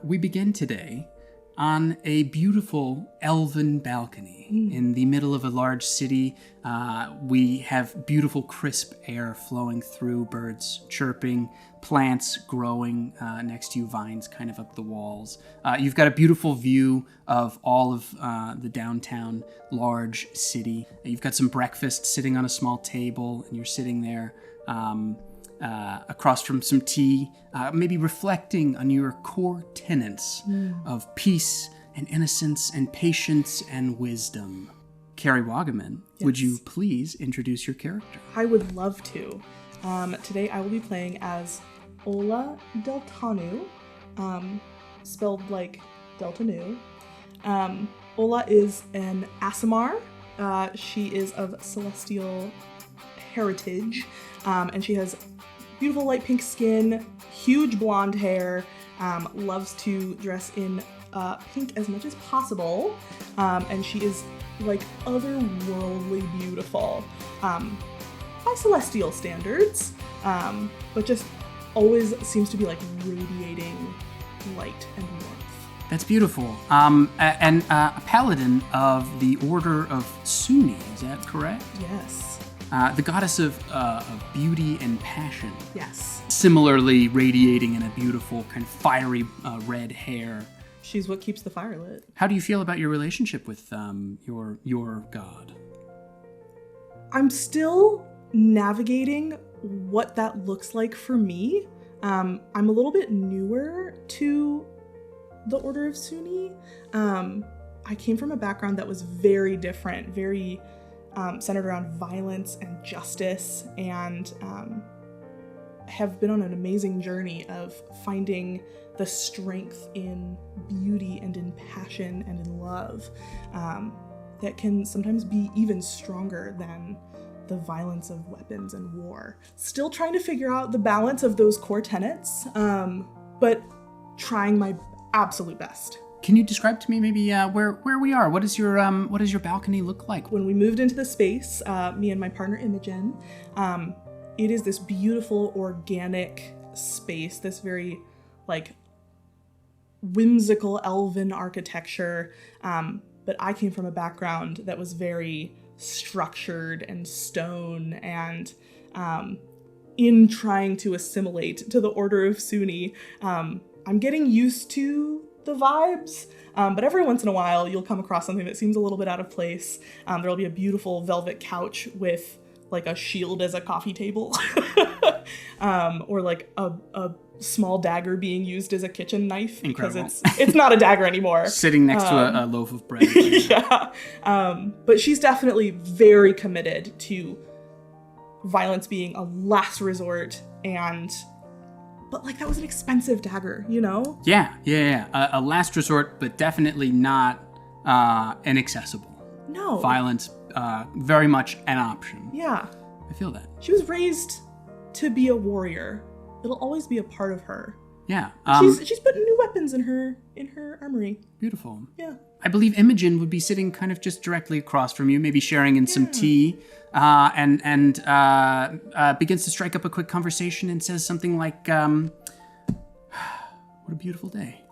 We begin today on a beautiful elven balcony in the middle of a large city. We have beautiful crisp air flowing through, birds chirping, plants growing next to you, vines kind of up the walls. You've got a beautiful view of all of the downtown large city. You've got some breakfast sitting on a small table, and you're sitting there across from some tea, maybe reflecting on your core tenets of peace and innocence and patience and wisdom. Carrie Wogaman, would you please introduce your character? I would love to. Today I will be playing as Ola Del Tanu, spelled like Del Tanu. Ola is an Aasimar. She is of celestial heritage, and she has beautiful light pink skin, huge blonde hair, loves to dress in pink as much as possible, and she is like otherworldly beautiful by celestial standards, but just always seems to be like radiating light and warmth. That's beautiful. And a paladin of the Order of Suni, is that correct? Yes. The goddess of beauty and passion. Yes. Similarly radiating in a beautiful kind of fiery red hair. She's what keeps the fire lit. How do you feel about your relationship with your god? I'm still navigating what that looks like for me. I'm a little bit newer to the Order of Suni. I came from a background that was very different, very centered around violence and justice, and have been on an amazing journey of finding the strength in beauty and in passion and in love that can sometimes be even stronger than the violence of weapons and war. Still trying to figure out the balance of those core tenets, but trying my absolute best. Can you describe to me maybe where we are? What does your balcony look like? When we moved into the space, me and my partner Imogen, it is this beautiful organic space, this very like whimsical elven architecture. But I came from a background that was very structured and stone, and in trying to assimilate to the Order of Suni, I'm getting used to the vibes, but every once in a while you'll come across something that seems a little bit out of place. There'll be a beautiful velvet couch with like a shield as a coffee table, or like a small dagger being used as a kitchen knife. Incredible. Because it's not a dagger anymore. Sitting next to a loaf of bread. Yeah, but she's definitely very committed to violence being a last resort, but like that was an expensive dagger, you know? Yeah. A last resort, but definitely not inaccessible. No. Violence, very much an option. Yeah. I feel that. She was raised to be a warrior. It'll always be a part of her. Yeah. She's putting new weapons in her armory. Beautiful. Yeah. I believe Imogen would be sitting kind of just directly across from you, maybe sharing in some tea, and begins to strike up a quick conversation and says something like, "What a beautiful day."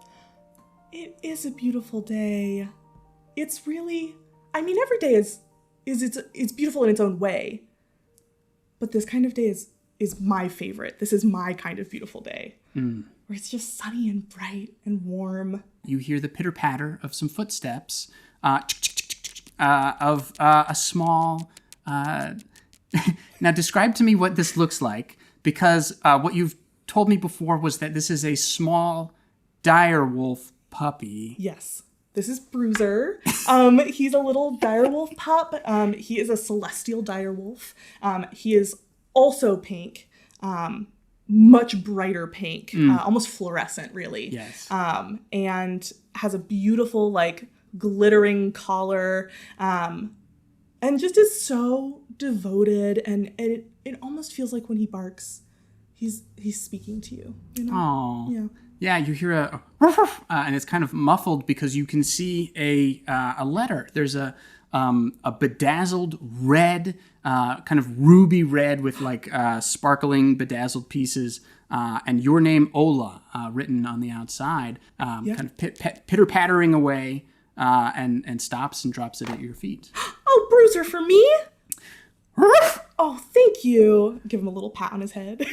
It is a beautiful day. It's really, I mean, every day is it's beautiful in its own way. But this kind of day is my favorite. This is my kind of beautiful day. Where it's just sunny and bright and warm. You hear the pitter-patter of some footsteps, of a small... Now, describe to me what this looks like, because what you've told me before was that this is a small direwolf puppy. Yes. This is Bruiser. He's a little direwolf pup. He is a celestial direwolf. He is also pink. Much brighter pink, almost fluorescent, really. Yes. And has a beautiful, like, glittering collar, and just is so devoted. And it almost feels like when he barks, he's speaking to you. You know? Oh. Yeah. Yeah, you hear a and it's kind of muffled because you can see a letter. There's a bedazzled red, kind of ruby red with like sparkling bedazzled pieces and your name, Ola, written on the outside, kind of pitter-pattering away, and stops and drops it at your feet. Oh, Bruiser for me? Oh, thank you. Give him a little pat on his head.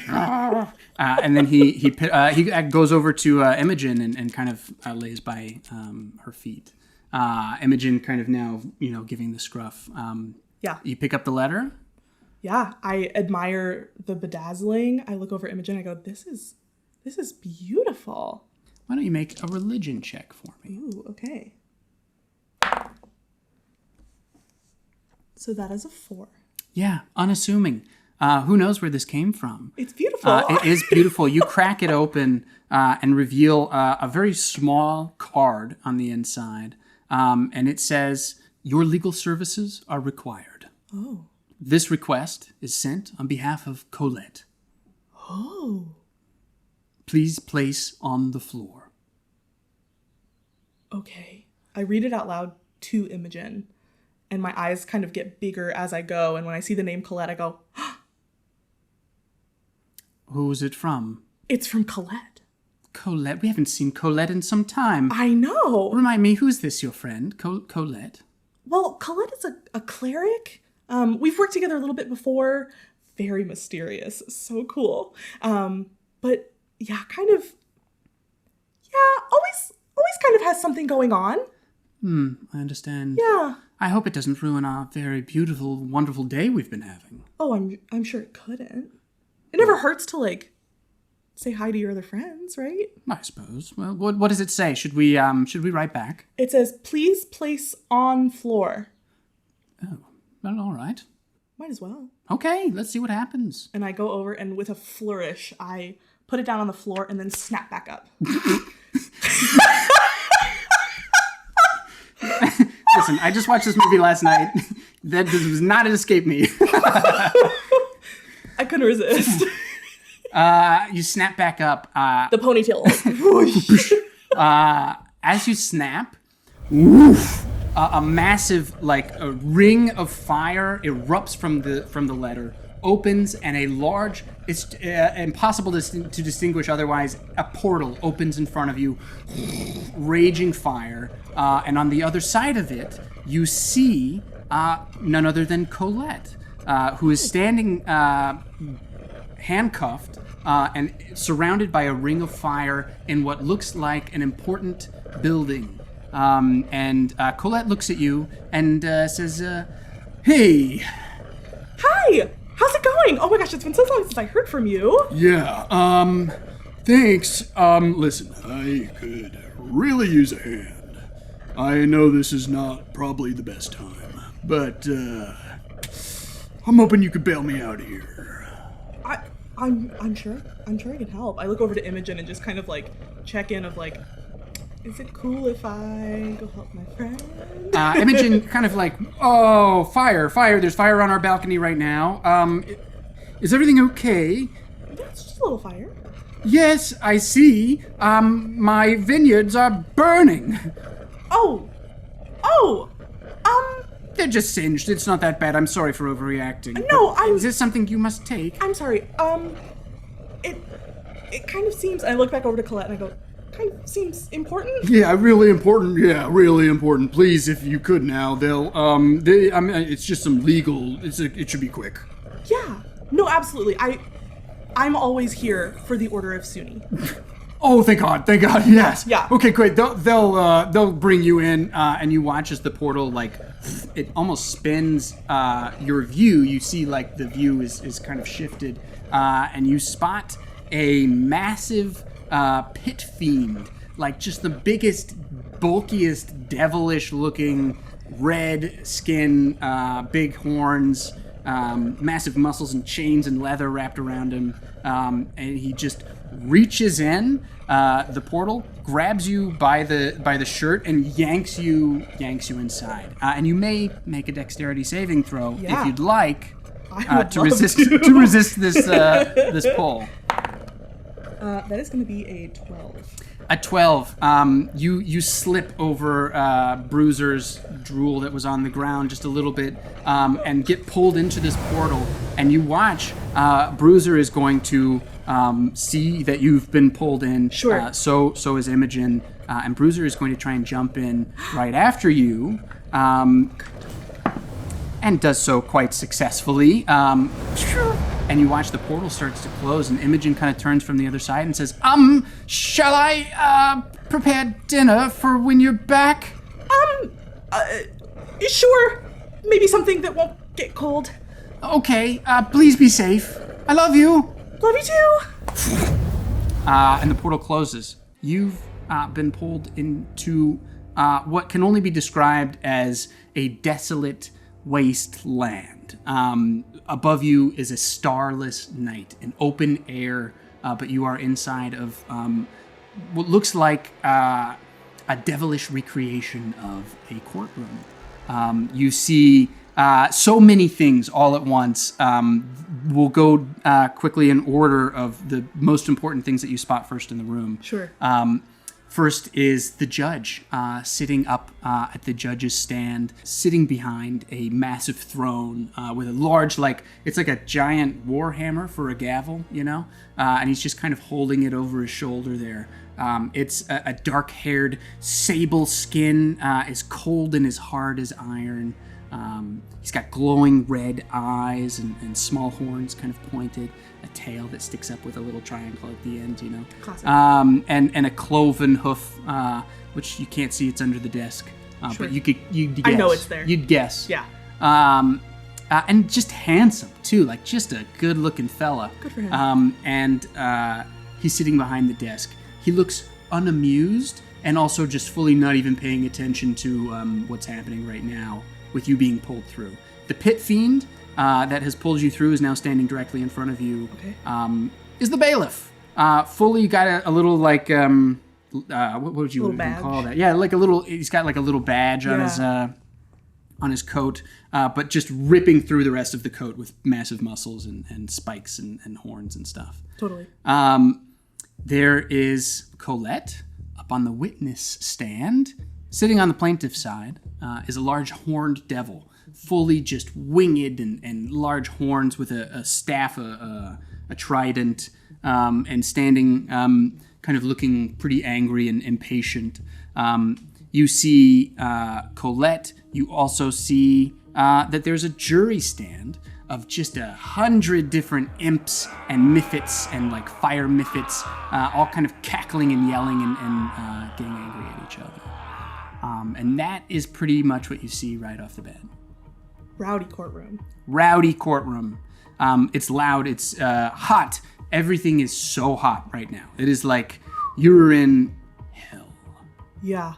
And then he goes over to Imogen and kind of lays by her feet. Imogen kind of now, giving the scruff. Yeah. You pick up the letter? Yeah, I admire the bedazzling. I look over Imogen, I go, this is beautiful. Why don't you make a religion check for me? Ooh, okay. So that is a 4. Yeah, unassuming. Who knows where this came from? It's beautiful. It is beautiful. You crack it open and reveal a very small card on the inside. And it says, your legal services are required. Oh. This request is sent on behalf of Colette. Oh. Please place on the floor. Okay. I read it out loud to Imogen, and my eyes kind of get bigger as I go, and when I see the name Colette, I go, Who is it from? It's from Colette. Colette? We haven't seen Colette in some time. I know. Remind me, who's this, your friend? Colette? Well, Colette is a cleric. We've worked together a little bit before. Very mysterious. So cool. But yeah, always kind of has something going on. I understand. Yeah. I hope it doesn't ruin our very beautiful, wonderful day we've been having. Oh, I'm sure it couldn't. It never hurts to say hi to your other friends, right? I suppose. Well, what does it say? Should we write back? It says, please place on floor. Oh, well, all right. Might as well. Okay, let's see what happens. And I go over and with a flourish, I put it down on the floor and then snap back up. Listen, I just watched this movie last night. That does not escape me. I couldn't resist. You snap back up. The ponytail. As you snap, woof, a massive, a ring of fire erupts from the letter, opens, and a large, it's impossible to distinguish otherwise, a portal opens in front of you, raging fire, and on the other side of it, you see none other than Colette, who is standing handcuffed and surrounded by a ring of fire in what looks like an important building. And Colette looks at you and says, hey. Hi! How's it going? Oh my gosh, it's been so long since I heard from you. Yeah, thanks. Listen, I could really use a hand. I know this is not probably the best time, but I'm hoping you could bail me out of here. I'm sure I can help. I look over to Imogen and just kind of check in of is it cool if I go help my friend? Imogen kind of oh, fire, there's fire on our balcony right now. Is everything okay? That's just a little fire. Yes, I see. My vineyards are burning. Oh, They're just singed. It's not that bad. I'm sorry for overreacting. No, Is this something you must take? I'm sorry. It kind of seems, I look back over to Colette and I go, kind of seems important. Yeah, really important. Yeah, really important. Please, if you could now, it's just some legal, it should be quick. Yeah. No, absolutely. I'm always here for the Order of Sunni. Oh, thank God, yes. Yeah. Okay, great. They'll bring you in, and you watch as the portal, it almost spins your view. You see, the view is kind of shifted, and you spot a massive pit fiend, just the biggest, bulkiest, devilish-looking, red skin, big horns, massive muscles and chains and leather wrapped around him, and he just reaches in the portal, grabs you by the shirt, and yanks you inside. And you may make a dexterity saving throw if you'd like to resist this pull. That is going to be a 12. A 12. You slip over Bruiser's drool that was on the ground just a little bit, and get pulled into this portal. And you watch Bruiser is going to see that you've been pulled in. Sure. So is Imogen, and Bruiser is going to try and jump in right after you, and does so quite successfully. And you watch the portal starts to close, and Imogen kind of turns from the other side and says, shall I prepare dinner for when you're back? Sure. Maybe something that won't get cold. Okay, please be safe. I love you. Love you too. And the portal closes. You've been pulled into what can only be described as a desolate wasteland. Above you is a starless night, an open air, but you are inside of what looks like a devilish recreation of a courtroom. You see so many things all at once. We'll go quickly in order of the most important things that you spot first in the room. Sure. First is the judge sitting up at the judge's stand, sitting behind a massive throne with a large, it's like a giant war hammer for a gavel, and he's just kind of holding it over his shoulder there. It's a dark-haired sable skin, as cold and as hard as iron. He's got glowing red eyes and small horns kind of pointed, a tail that sticks up with a little triangle at the end, Classic. And a cloven hoof, which you can't see, it's under the desk. Sure. But you'd guess. I know it's there. You'd guess. Yeah. And just handsome, too, like just a good-looking fella. Good for him. And he's sitting behind the desk. He looks unamused and also just fully not even paying attention to what's happening right now with you being pulled through. The pit fiend that has pulled you through is now standing directly in front of you. Okay. Is the bailiff. Fully got a little what would you even badge. call that? Yeah, he's got like a little badge on his coat, but just ripping through the rest of the coat with massive muscles and spikes and horns and stuff. Totally. There is Colette up on the witness stand. Sitting on the plaintiff's side is a large horned devil, fully just winged and large horns with a staff, a trident, and standing kind of looking pretty angry and impatient. You see Colette. You also see that there's a jury stand of just 100 different imps and mythits and like fire mythits, all kind of cackling and yelling and getting angry at each other. And that is pretty much what you see right off the bat. Rowdy courtroom. Rowdy courtroom. It's loud. It's hot. Everything is so hot right now. It is like you're in hell. Yeah.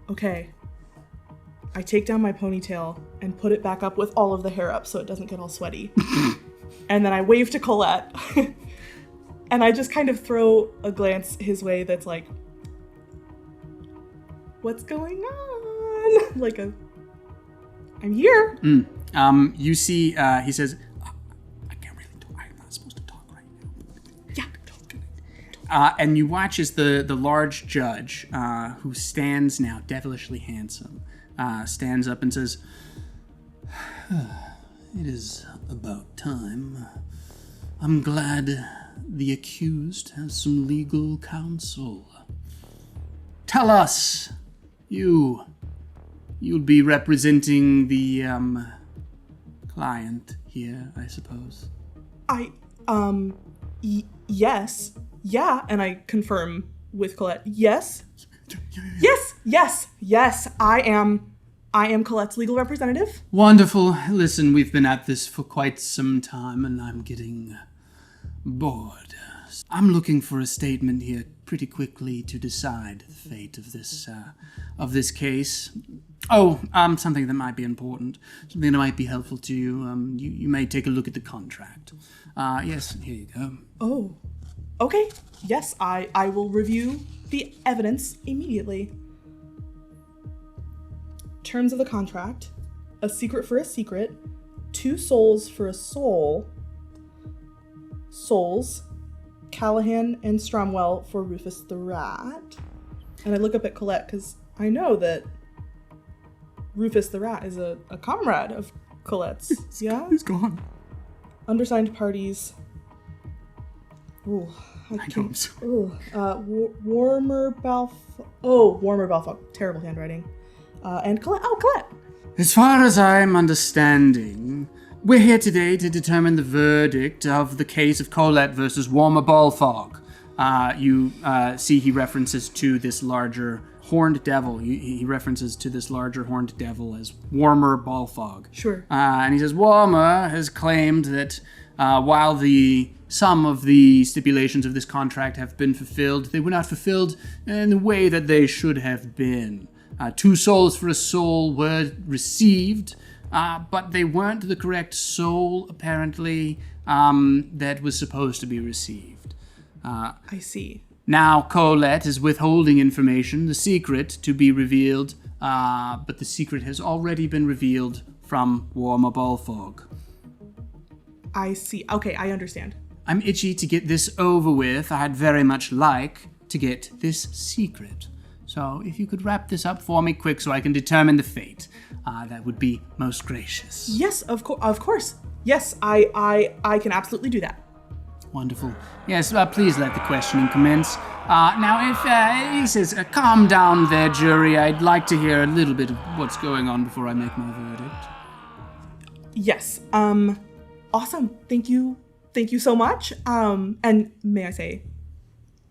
Okay. I take down my ponytail and put it back up with all of the hair up so it doesn't get all sweaty. And then I wave to Colette. And I just kind of throw a glance his way that's like, what's going on? I'm here. You see, he says, I can't really talk. I'm not supposed to talk right now. Yeah. And you watch as the large judge, who stands now devilishly handsome, stands up and says, it is about time. I'm glad the accused has some legal counsel. Tell us, you'll be representing the client here, I suppose. Yes. Yeah, and I confirm with Colette. Yes. Yes. I am Colette's legal representative. Wonderful. Listen, we've been at this for quite some time, and I'm getting bored. I'm looking for a statement here pretty quickly to decide the fate of this case. Oh, something that might be important, something that might be helpful to you. You may take a look at the contract. Yes, here you go. Oh, okay. Yes, I will review the evidence immediately. Terms of the contract: a secret for a secret, 2 souls for a soul. Souls, Callahan and Stromwell for Rufus the Rat. And I look up at Colette because I know that Rufus the Rat is a comrade of Colette's. Yeah? He's gone. Undersigned parties Ooh, I know, I'm sorry. Warmer Balfog. Oh, Warmer Balfog. Terrible handwriting. And Colette. Oh, Colette. As far as I'm understanding, we're here today to determine the verdict of the case of Colette versus Warmer Balfog. You see he references to this larger horned devil. He references to this larger horned devil as Warmer Balfog. Sure. And he says, Warmer has claimed that while some of the stipulations of this contract have been fulfilled, they were not fulfilled in the way that they should have been. 2 souls for a soul were received, but they weren't the correct soul, apparently, that was supposed to be received. I see. Now Colette is withholding information, the secret to be revealed, but the secret has already been revealed from Warmer Balfog. I see. Okay, I understand. I'm itchy to get this over with. I'd very much like to get this secret. So if you could wrap this up for me quick so I can determine the fate, that would be most gracious. Yes, of course. Yes, I can absolutely do that. Wonderful. Yes, please let the questioning commence. Now, if he says, calm down there, jury, I'd like to hear a little bit of what's going on before I make my verdict. Yes. Awesome. Thank you so much. And may I say,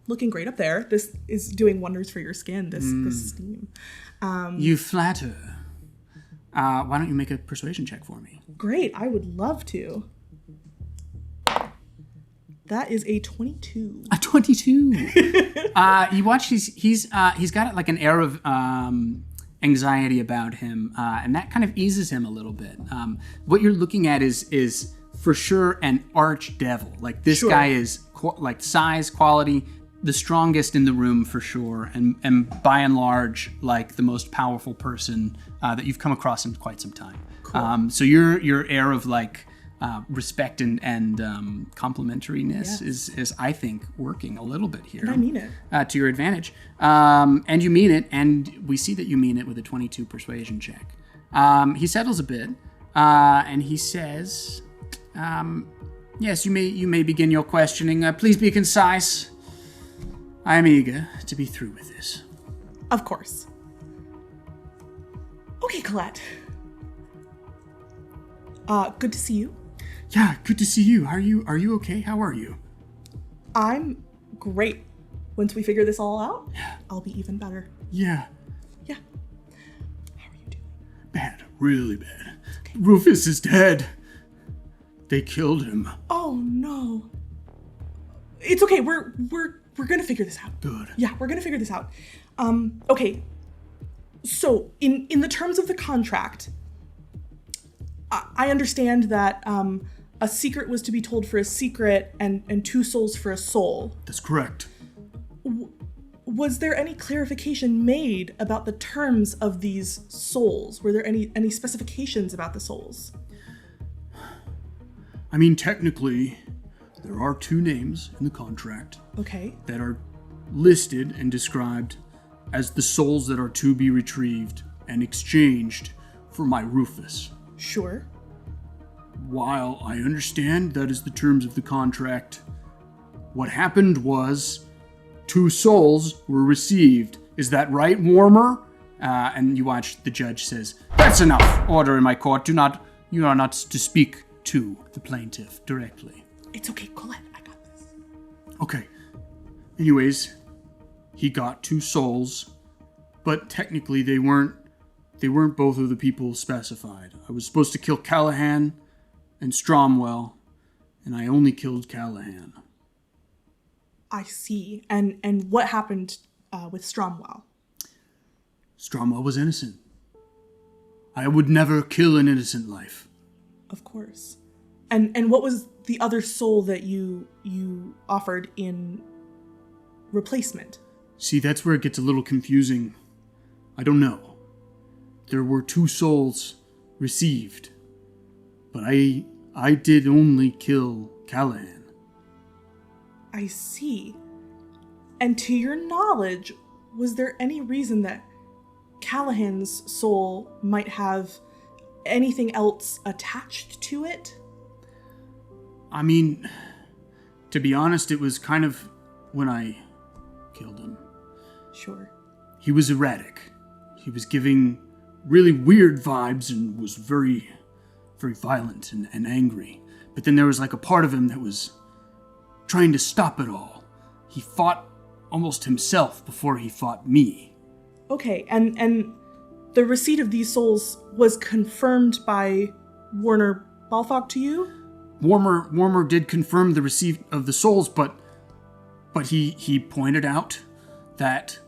looking great up there. This is doing wonders for your skin, this steam. You flatter. Why don't you make a persuasion check for me? Great, I would love to. That is a 22. A 22. You watch. He's got like an air of anxiety about him, and that kind of eases him a little bit. What you're looking at is for sure an archdevil. Like this guy is like size, quality, the strongest in the room for sure, and by and large like the most powerful person that you've come across in quite some time. Cool. So your air of like respect and complimenteriness is I think working a little bit here. And I mean it to your advantage, and you mean it, and we see that you mean it with a 22 persuasion check. He settles a bit, and he says, "Yes, you may begin your questioning. Please be concise. I am eager to be through with this." Of course. Okay, Colette. Good to see you. Yeah, good to see you. Are you okay? How are you? I'm great. Once we figure this all out, I'll be even better. Yeah. Yeah. How are you doing? Bad. Really bad. Okay. Rufus is dead. They killed him. Oh no. It's okay. We're gonna figure this out. Good. Yeah, we're gonna figure this out. Okay. So in the terms of the contract, I understand that a secret was to be told for a secret and 2 souls for a soul. That's correct. Was there any clarification made about the terms of these souls? Were there any specifications about the souls? I mean, technically, there are 2 names in the contract. Okay. That are listed and described as the souls that are to be retrieved and exchanged for my Rufus. Sure. While I understand that is the terms of the contract, what happened was 2 souls were received. Is that right, Warmer? And you watch the judge says, "That's enough. Order in my court. You are not to speak to the plaintiff directly." It's okay, Colette. I got this. Okay. Anyways, he got 2 souls, but technically they weren't both of the people specified. I was supposed to kill Callahan and Stromwell, and I only killed Callahan. I see. And what happened with Stromwell? Stromwell was innocent. I would never kill an innocent life. Of course. And what was the other soul that you offered in replacement? See, that's where it gets a little confusing. I don't know. There were 2 souls received, but I did only kill Callahan. I see. And to your knowledge, was there any reason that Callahan's soul might have anything else attached to it? I mean, To be honest, it was kind of when I killed him. Sure. He was erratic. He was giving really weird vibes and was very, very violent and angry. But then there was like a part of him that was trying to stop it all. He fought almost himself before he fought me. Okay, and the receipt of these souls was confirmed by Warner Balfog to you? Warmer did confirm the receipt of the souls, but he pointed out that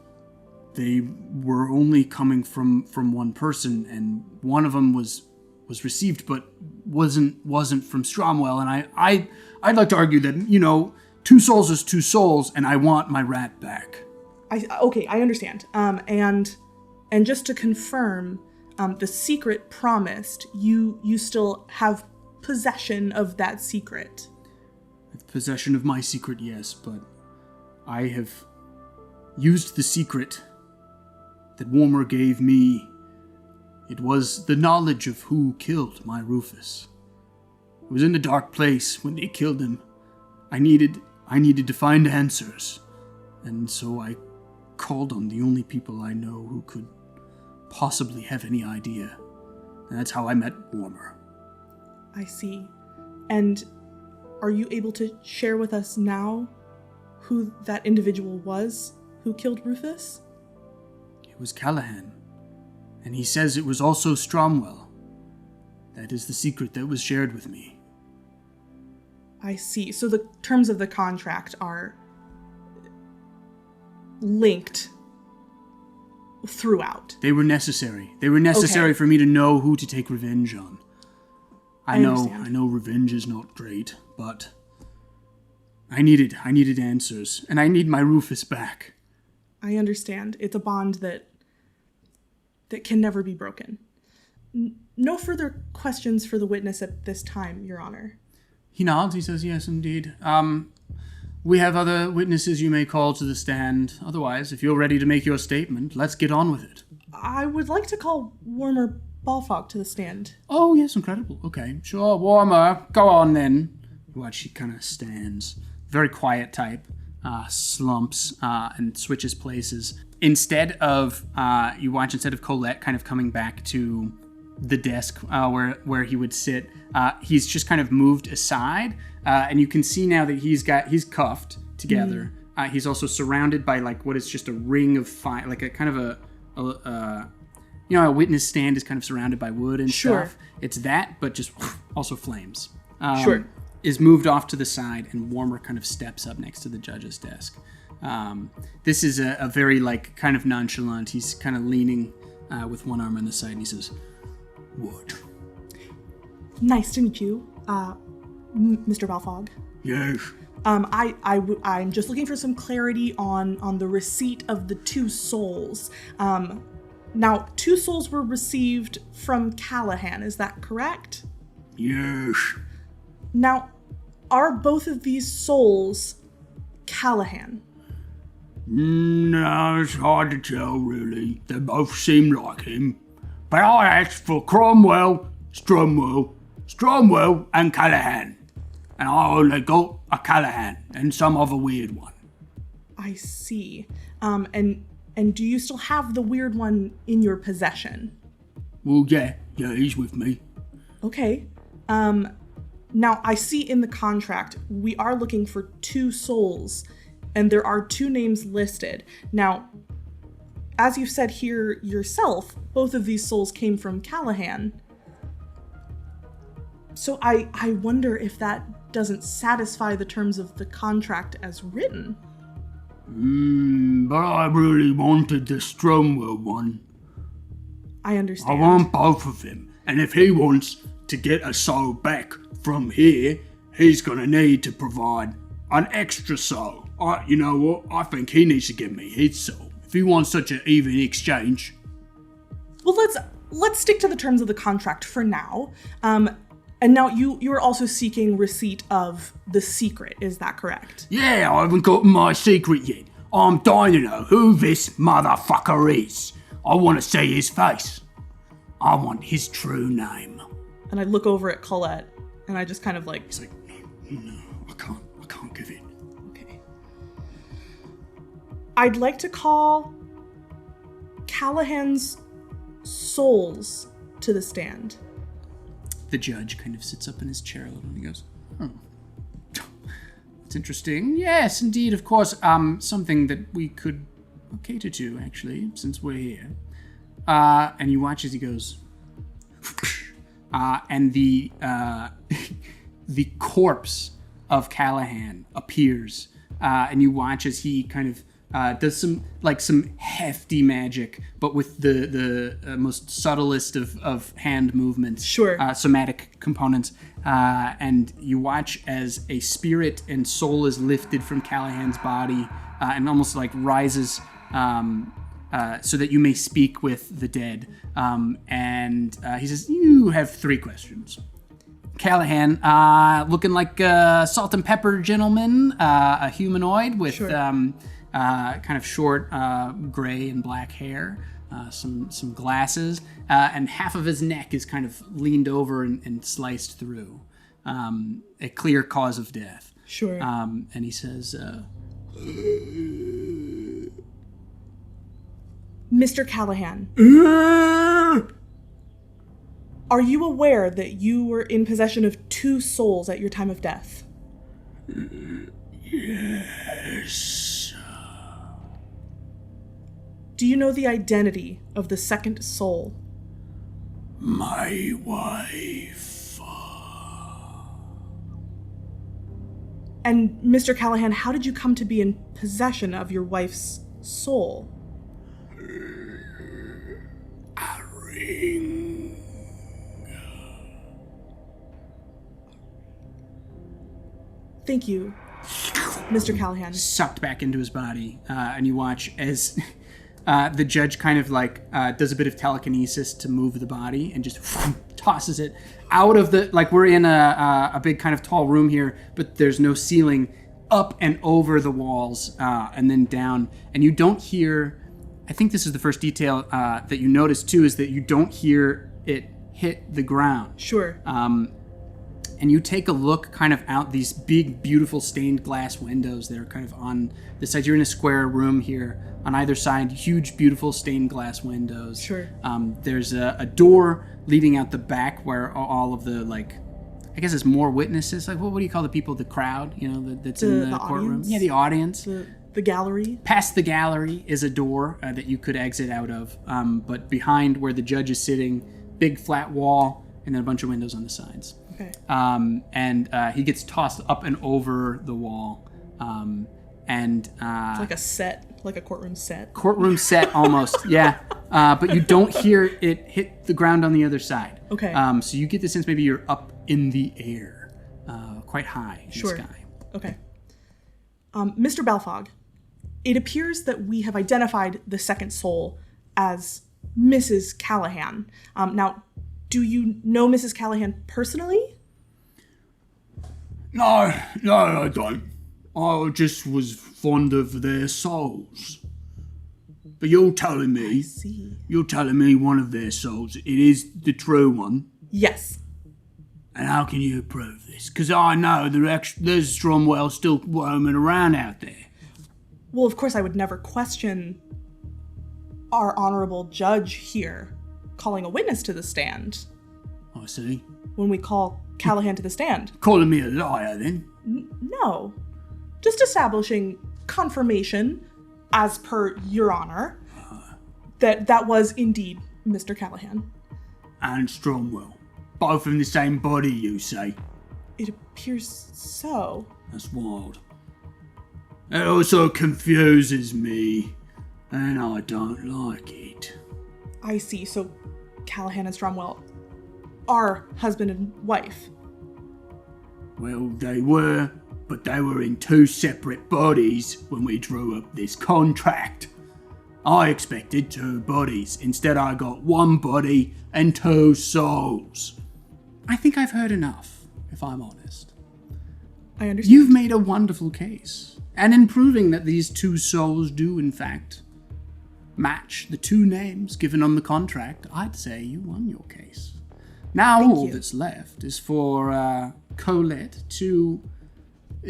they were only coming from one person, and one of them was received, but wasn't from Stromwell. And I'd like to argue that, 2 souls is 2 souls, and I want my rat back. Okay, I understand. And just to confirm, the secret promised, you still have possession of that secret. Possession of my secret, yes, but I have used the secret that Warmer gave me. It was the knowledge of who killed my Rufus. It was in the dark place when they killed him. I needed to find answers, and so I called on the only people I know who could possibly have any idea. And that's how I met Warmer. I see. And are you able to share with us now who that individual was who killed Rufus? It was Callahan, and he says it was also Stromwell. That is the secret that was shared with me. I see. So the terms of the contract are linked throughout. They were necessary. They were necessary for me to know who to take revenge on. I know revenge is not great, but I needed answers, and I need my Rufus back. I understand. It's a bond that can never be broken. No further questions for the witness at this time, Your Honor. He nods. He says, yes, indeed. We have other witnesses you may call to the stand. Otherwise, if you're ready to make your statement, let's get on with it. I would like to call Warmer Balfog to the stand. Oh, yes, incredible. Okay, sure, Warmer, go on then. Watch, she kind of stands. Very quiet type. Slumps and switches places. Instead of Colette kind of coming back to the desk where he would sit, he's just kind of moved aside, and you can see now that he's cuffed together. He's also surrounded by like what is just a ring of fire, like a kind of a witness stand is kind of surrounded by wood and stuff. It's that, but just also flames. Is moved off to the side, and Warmer kind of steps up next to the judge's desk. This is a very like kind of nonchalant. He's kind of leaning with one arm on the side, and he says, "What? Nice to meet you, Mr. Balfog." Yes. I'm just looking for some clarity on the receipt of the 2 souls. Now, 2 souls were received from Callahan, is that correct? Yes. Now, are both of these souls Callahan? No, it's hard to tell, really. They both seem like him. But I asked for Stromwell, and Callahan. And I only got a Callahan and some other weird one. I see. And do you still have the weird one in your possession? Well, yeah, he's with me. Okay. Now, I see in the contract, we are looking for 2 souls, and there are 2 names listed. Now, as you said here yourself, both of these souls came from Callahan. So I wonder if that doesn't satisfy the terms of the contract as written. But I really wanted the Stromwell one. I understand. I want both of them, and if he wants to get a soul back from here, he's gonna need to provide an extra soul. You know what? I think he needs to give me his soul if he wants such an even exchange. Well, let's stick to the terms of the contract for now. And now you're also seeking receipt of the secret, is that correct? Yeah, I haven't gotten my secret yet. I'm dying to know who this motherfucker is. I want to see his face. I want his true name. And I look over at Colette, and I just kind of like... He's like, no, I can't chunk of it. Okay. I'd like to call Callahan's souls to the stand. The judge kind of sits up in his chair a little and he goes, "Oh, that's interesting. Yes, indeed, of course. Something that we could cater to, actually, since we're here." And you watch as he goes, and the the corpse of Callahan appears, and you watch as he kind of does some hefty magic, but with the most subtlest of hand movements, somatic components, and you watch as a spirit and soul is lifted from Callahan's body and almost like rises so that you may speak with the dead. And he says, "You have 3 questions." Callahan, looking like a salt and pepper gentleman, a humanoid with kind of short gray and black hair, some glasses, and half of his neck is kind of leaned over and sliced through. A clear cause of death. Sure. And he says, Mr. Callahan, are you aware that you were in possession of 2 souls at your time of death? Yes. Do you know the identity of the second soul? My wife. And Mr. Callahan, how did you come to be in possession of your wife's soul? A ring. Thank you, Mr. Callahan. Sucked back into his body, and you watch as the judge kind of like does a bit of telekinesis to move the body and just tosses it out of the, like we're in a big kind of tall room here, but there's no ceiling, up and over the walls and then down. And you don't hear, I think this is the first detail that you notice too, is that you don't hear it hit the ground. Sure. And you take a look kind of out these big, beautiful stained glass windows that are kind of on the side. You're in a square room here. On either side, huge, beautiful stained glass windows. Sure. There's a door leading out the back where all of the, like, I guess it's more witnesses. Like, what do you call the people? The crowd, you know, that's in the courtroom? Audience? Yeah, the audience. The gallery. Past the gallery is a door that you could exit out of. But behind where the judge is sitting, big flat wall, and then a bunch of windows on the sides. Okay. And he gets tossed up and over the wall. It's like a set, like a courtroom set. Courtroom set, almost, yeah. But you don't hear it hit the ground on the other side. Okay. So you get the sense maybe you're up in the air, quite high in the sky. Okay. Mr. Balfog, it appears that we have identified the second soul as Mrs. Callahan. Now, do you know Mrs. Callahan personally? No, I don't. I just was fond of their souls. But you're telling me... I see. You're telling me one of their souls, it is the true one? Yes. And how can you prove this? Because I know there's Stromwell still roaming around out there. Well, of course, I would never question our honorable judge here calling a witness to the stand. I see. When we call Callahan to the stand. Calling me a liar, then? No. Just establishing confirmation, as per your honor, that was indeed Mr. Callahan. And Stromwell. Both in the same body, you say? It appears so. That's wild. It also confuses me, and I don't like it. I see. So Callahan and Stromwell are husband and wife. Well, they were, but they were in 2 separate bodies when we drew up this contract. I expected 2 bodies. Instead, I got 1 body and 2 souls. I think I've heard enough, if I'm honest. I understand. You've made a wonderful case. And in proving that these 2 souls do, in fact, match the 2 names given on the contract, I'd say you won your case. Now all that's left is for Colette to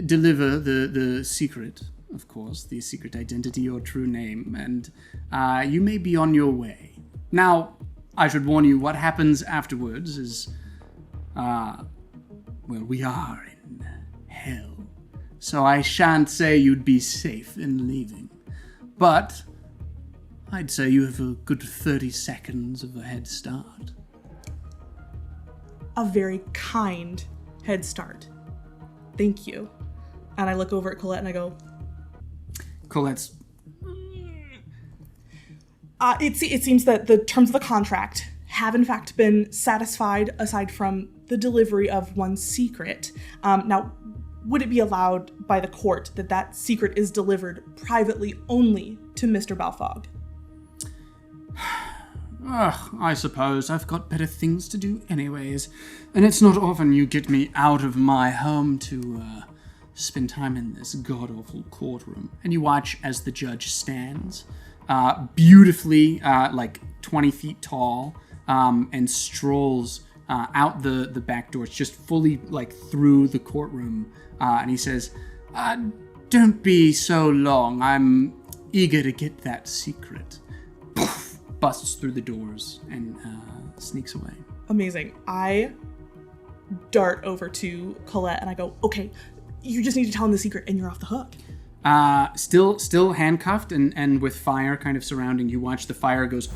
deliver the secret, of course, the secret identity or true name, and you may be on your way. Now, I should warn you, what happens afterwards is, we are in hell. So I shan't say you'd be safe in leaving. But I'd say you have a good 30 seconds of a head start. A very kind head start. Thank you. And I look over at Colette and I go, Colette's... It seems that the terms of the contract have in fact been satisfied aside from the delivery of one secret. Now, would it be allowed by the court that secret is delivered privately only to Mr. Balfog? I suppose I've got better things to do anyways. And it's not often you get me out of my home to spend time in this god-awful courtroom. And you watch as the judge stands, beautifully, 20 feet tall, and strolls out the back doors, just fully, through the courtroom. And he says, don't be so long. I'm eager to get that secret. Poof! Busts through the doors and sneaks away. Amazing. I dart over to Colette and I go, okay, you just need to tell him the secret and you're off the hook. Still handcuffed and with fire kind of surrounding you. Watch the fire goes,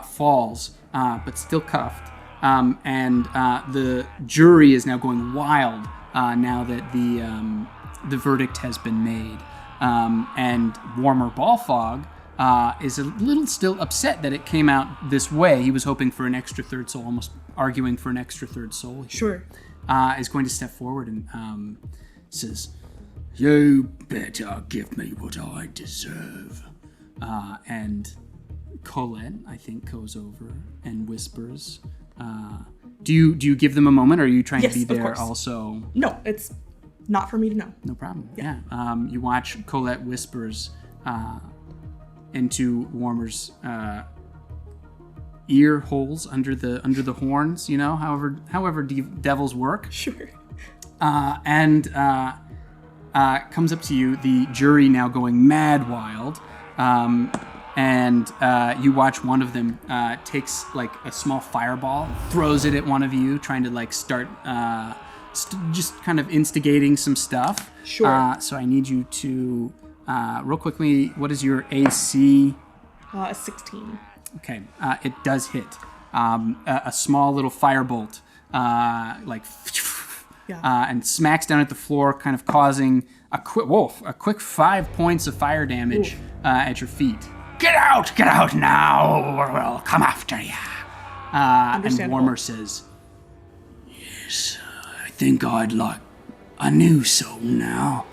falls, but still cuffed. And the jury is now going wild now that the verdict has been made. And Warmer Balfog is a little still upset that it came out this way. He was hoping for an extra third soul, almost arguing for an extra third soul. Sure. Is going to step forward and says, You better give me what I deserve. and Colette, I think, goes over and whispers, do you give them a moment, or are you trying Yes, to be of there course. also? No, it's not for me to know. No problem. Yeah. You watch Colette whispers into Warmer's ear holes under the horns. You know, however devils work. Sure. And comes up to you. The jury now going mad wild. And you watch one of them takes a small fireball, throws it at one of you, trying to start just kind of instigating some stuff. Sure. So I need you to real quickly. What is your AC? A 16. Okay, it does hit. A small little firebolt, and smacks down at the floor, kind of causing a quick 5 points of fire damage at your feet. Get out now, or we'll come after you. And Warmer says, Yes, I think I'd like a new soul now.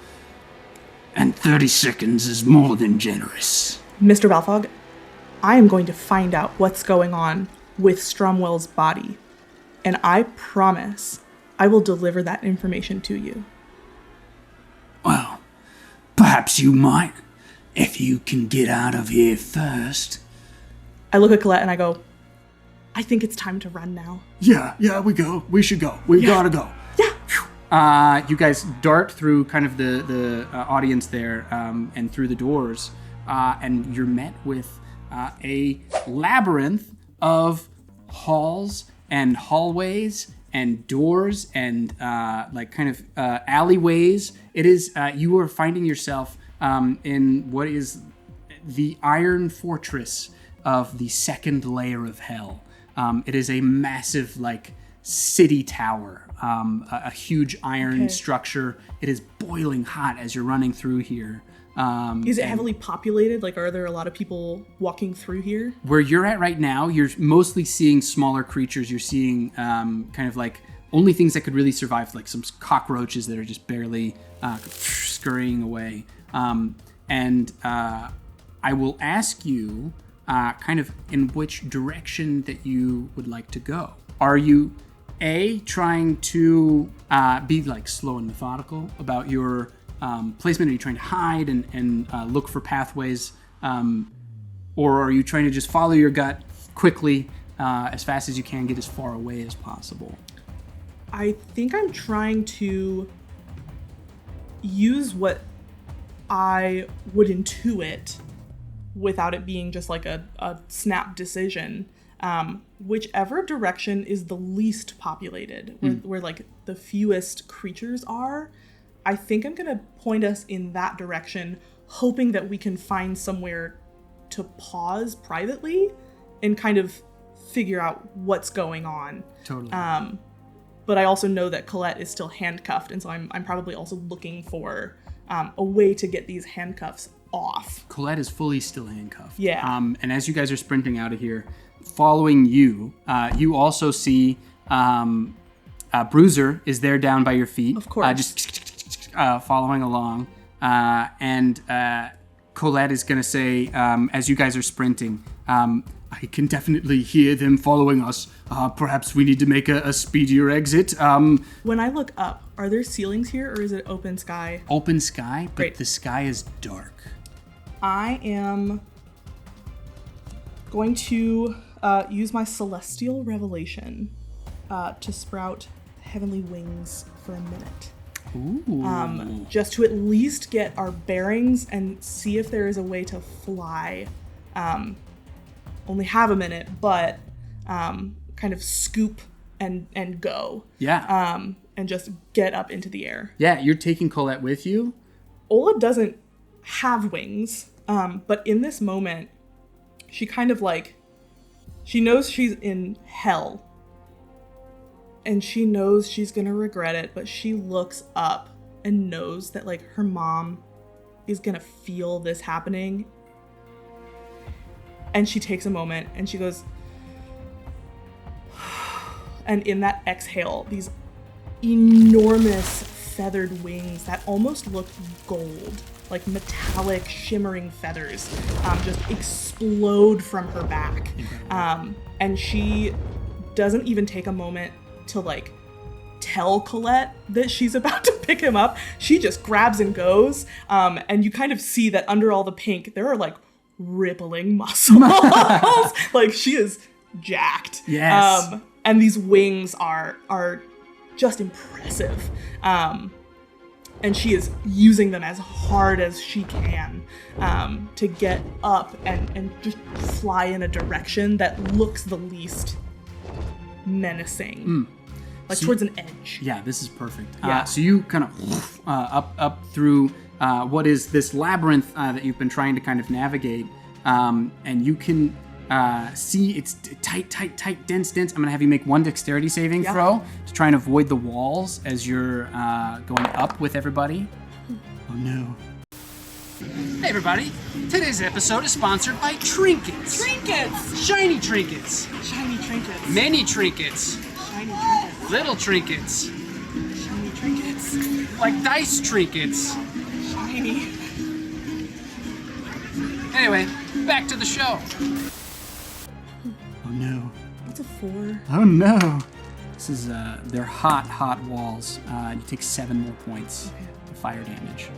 And 30 seconds is more than generous. Mr. Balfog, I am going to find out what's going on with Stromwell's body. And I promise I will deliver that information to you. Well, perhaps you might, if you can get out of here first. I look at Colette and I go, I think it's time to run now. Yeah, we should go. We gotta go. Yeah. you guys dart through kind of the audience there and through the doors, and you're met with a labyrinth of halls and hallways and doors and alleyways. It is you are finding yourself in what is the Iron Fortress of the second layer of hell. It is a massive city tower, a huge iron structure. It is boiling hot as you're running through here. Is it heavily populated? Are there a lot of people walking through here? Where you're at right now, you're mostly seeing smaller creatures. You're seeing only things that could really survive, like some cockroaches that are just barely scurrying away. And I will ask you kind of in which direction that you would like to go. Are you, A, trying to be slow and methodical about your placement? Are you trying to hide and look for pathways? Or are you trying to just follow your gut quickly, as fast as you can, get as far away as possible? I think I'm trying to use what I would intuit without it being just like a snap decision. Whichever direction is the least populated, where like the fewest creatures are, I think I'm going to point us in that direction, hoping that we can find somewhere to pause privately and kind of figure out what's going on. Totally. But I also know that Colette is still handcuffed, and so I'm probably also looking for a way to get these handcuffs off. Colette is fully still handcuffed. Yeah. And as you guys are sprinting out of here, following you, you also see Bruiser is there down by your feet. Of course. Just following along. And Colette is going to say, as you guys are sprinting, I can definitely hear them following us. Perhaps we need to make a speedier exit. When I look up, are there ceilings here, or is it open sky? Open sky, but Great. the sky is dark. I am going to use my celestial revelation to sprout heavenly wings for a minute. Ooh. Just to at least get our bearings and see if there is a way to fly. Only have a minute, but kind of scoop and go. Yeah. And just get up into the air. Yeah, you're taking Colette with you? Ola doesn't have wings, but in this moment, she kind of like, she knows she's in hell. And she knows she's gonna regret it, but she looks up and knows that like her mom is gonna feel this happening. And she takes a moment and she goes, and in that exhale, these enormous feathered wings that almost look gold, like metallic shimmering feathers, just explode from her back. And she doesn't even take a moment to like tell Colette that she's about to pick him up. She just grabs and goes. And you kind of see that under all the pink, there are like rippling muscles. Like she is jacked. Yes. And these wings are just impressive. And she is using them as hard as she can to get up and just fly in a direction that looks the least menacing. Like So towards an edge. Yeah, this is perfect. Yeah. So you kind of up through what is this labyrinth that you've been trying to kind of navigate, and you can see it's tight, dense. I'm going to have you make one dexterity saving throw to try and avoid the walls as you're going up with everybody. Oh no. Hey everybody, today's episode is sponsored by Trinkets. Trinkets! Shiny trinkets. Shiny trinkets. Many trinkets. Shiny trinkets. Little trinkets. Shiny trinkets. Like dice trinkets. Shiny. Anyway, back to the show. Oh no. What's a 4? Oh no. This is, they're hot walls. You take 7 more points of fire damage.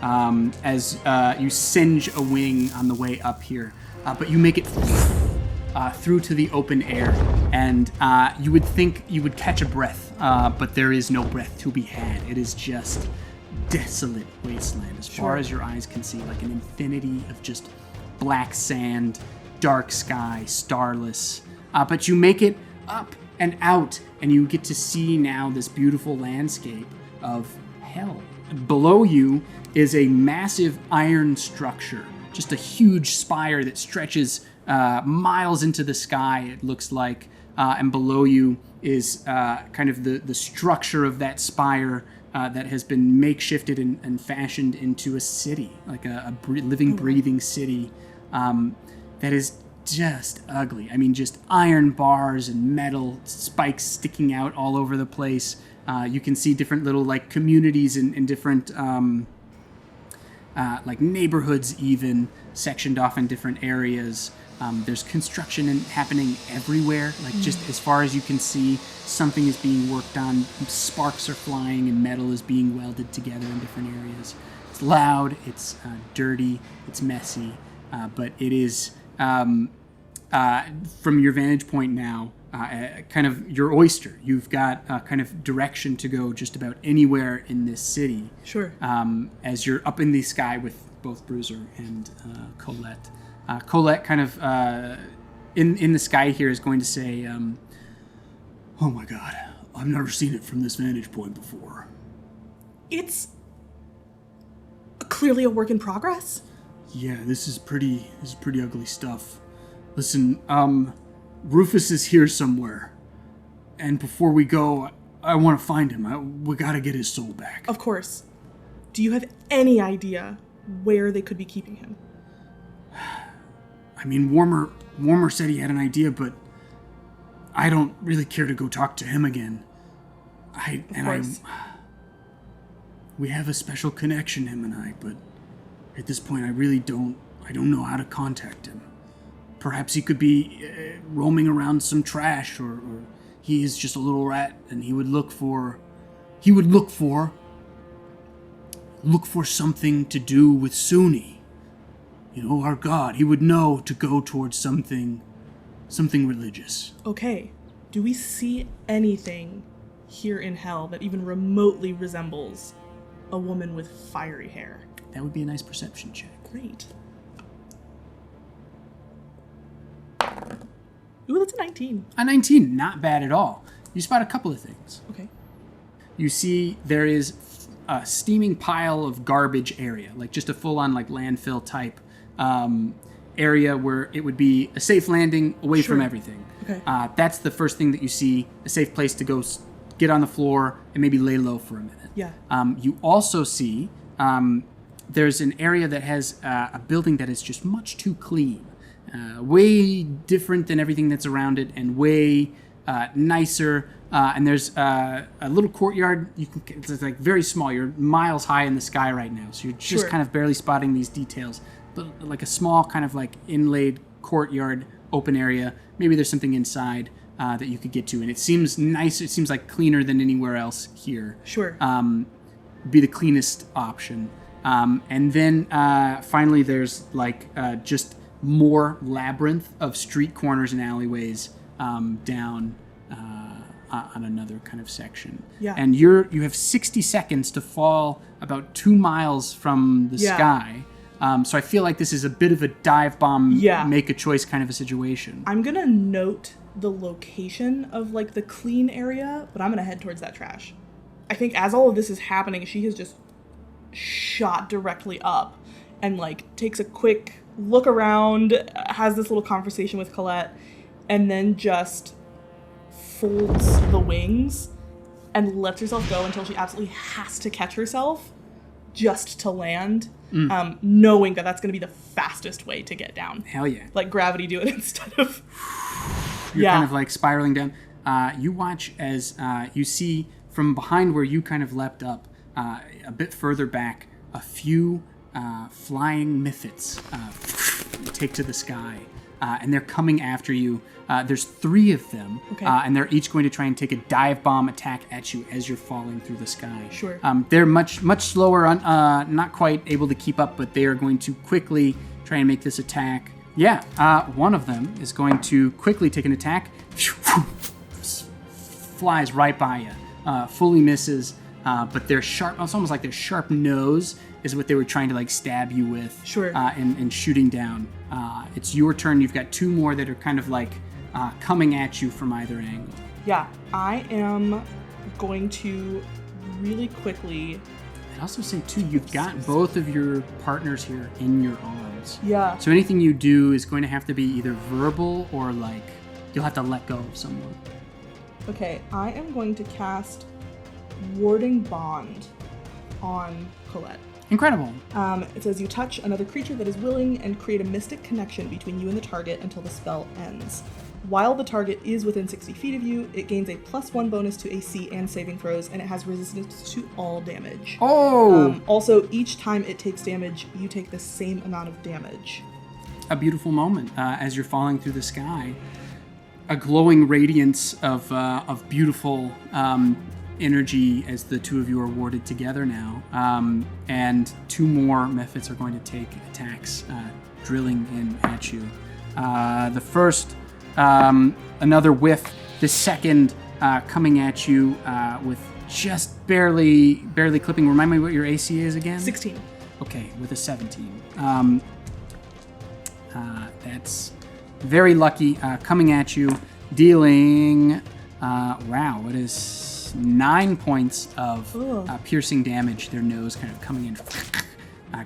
As you singe a wing on the way up here. But you make it through to the open air. And you would think you would catch a breath, but there is no breath to be had. It is just desolate wasteland as far as your eyes can see, like an infinity of just black sand, dark sky, starless. But you make it up and out, and you get to see now this beautiful landscape of hell. Below you is a massive iron structure, just a huge spire that stretches miles into the sky, it looks like. And below you is kind of the structure of that spire that has been makeshifted and fashioned into a city, like a living, breathing city that is just ugly. I mean, just iron bars and metal spikes sticking out all over the place. You can see different little like communities in different like neighborhoods even sectioned off in different areas. There's construction happening everywhere. Like just as far as you can see, something is being worked on. Sparks are flying and metal is being welded together in different areas. It's loud, it's dirty, it's messy, but it is, from your vantage point now, kind of your oyster. You've got kind of direction to go just about anywhere in this city. Sure. As you're up in the sky with both Bruiser and Colette. Colette kind of in the sky here is going to say, Oh my god, I've never seen it from this vantage point before. It's clearly a work in progress. Yeah, this is pretty ugly stuff. Listen, Rufus is here somewhere. And before we go, I want to find him. We gotta get his soul back. Of course. Do you have any idea where they could be keeping him? I mean, Warmer said he had an idea, but I don't really care to go talk to him again. We have a special connection, him and I, but at this point I really don't know how to contact him. Perhaps he could be roaming around some trash, or he is just a little rat, and he would look for something to do with Suni. You know, our god. He would know to go towards something religious. Okay. Do we see anything here in hell that even remotely resembles a woman with fiery hair? that would be a nice perception check. Great. Ooh, that's a 19. A 19, not bad at all. You spot a couple of things. Okay. You see there is a steaming pile of garbage area, like just a full-on like landfill type area where it would be a safe landing away from everything. Okay. That's the first thing that you see, a safe place to go get on the floor and maybe lay low for a minute. Yeah. You also see there's an area that has a building that is just much too clean. Way different than everything that's around it, and way nicer. And there's a little courtyard. It's like very small. You're miles high in the sky right now, so you're just kind of barely spotting these details. But like a small kind of like inlaid courtyard, open area. Maybe there's something inside that you could get to, and it seems nice. It seems like cleaner than anywhere else here. Sure. Be the cleanest option. And then finally, there's like just more labyrinth of street corners and alleyways down on another kind of section. Yeah. And you have 60 seconds to fall about 2 miles from the sky. So I feel like this is a bit of a dive bomb, make a choice kind of a situation. I'm gonna note the location of like the clean area, but I'm gonna head towards that trash. I think as all of this is happening, she has just shot directly up and like takes a quick look around, has this little conversation with Colette, and then just folds the wings and lets herself go until she absolutely has to catch herself just to land, knowing that that's going to be the fastest way to get down. Hell yeah. Like gravity do it instead of... You're kind of like spiraling down. You watch as you see from behind where you kind of leapt up, a bit further back, a few flying mythids take to the sky, and they're coming after you. There's 3 of them, and they're each going to try and take a dive bomb attack at you as you're falling through the sky. Sure. They're much slower, not quite able to keep up, but they are going to quickly try and make this attack. Yeah, one of them is going to quickly take an attack, flies right by you, fully misses. But their sharp, it's almost like their sharp nose is what they were trying to like stab you with. Sure. And shooting down. It's your turn. You've got 2 more that are kind of like coming at you from either angle. Yeah, I am going to really quickly... I'd also say too, you've got both of your partners here in your arms. Yeah. So anything you do is going to have to be either verbal or like you'll have to let go of someone. Okay, I am going to cast Warding Bond on Colette. Incredible. It says you touch another creature that is willing and create a mystic connection between you and the target until the spell ends. While the target is within 60 feet of you, it gains a +1 bonus to AC and saving throws, and it has resistance to all damage. Oh! Also, each time it takes damage, you take the same amount of damage. A beautiful moment as you're falling through the sky. A glowing radiance of beautiful energy as the 2 of you are warded together now. And 2 more methods are going to take attacks, drilling in at you. The first Another whiff. The second coming at you with just barely clipping. Remind me what your AC is again? 16. Okay, with a 17. That's very lucky. Coming at you, dealing, what is 9 points of piercing damage. Their nose kind of coming in,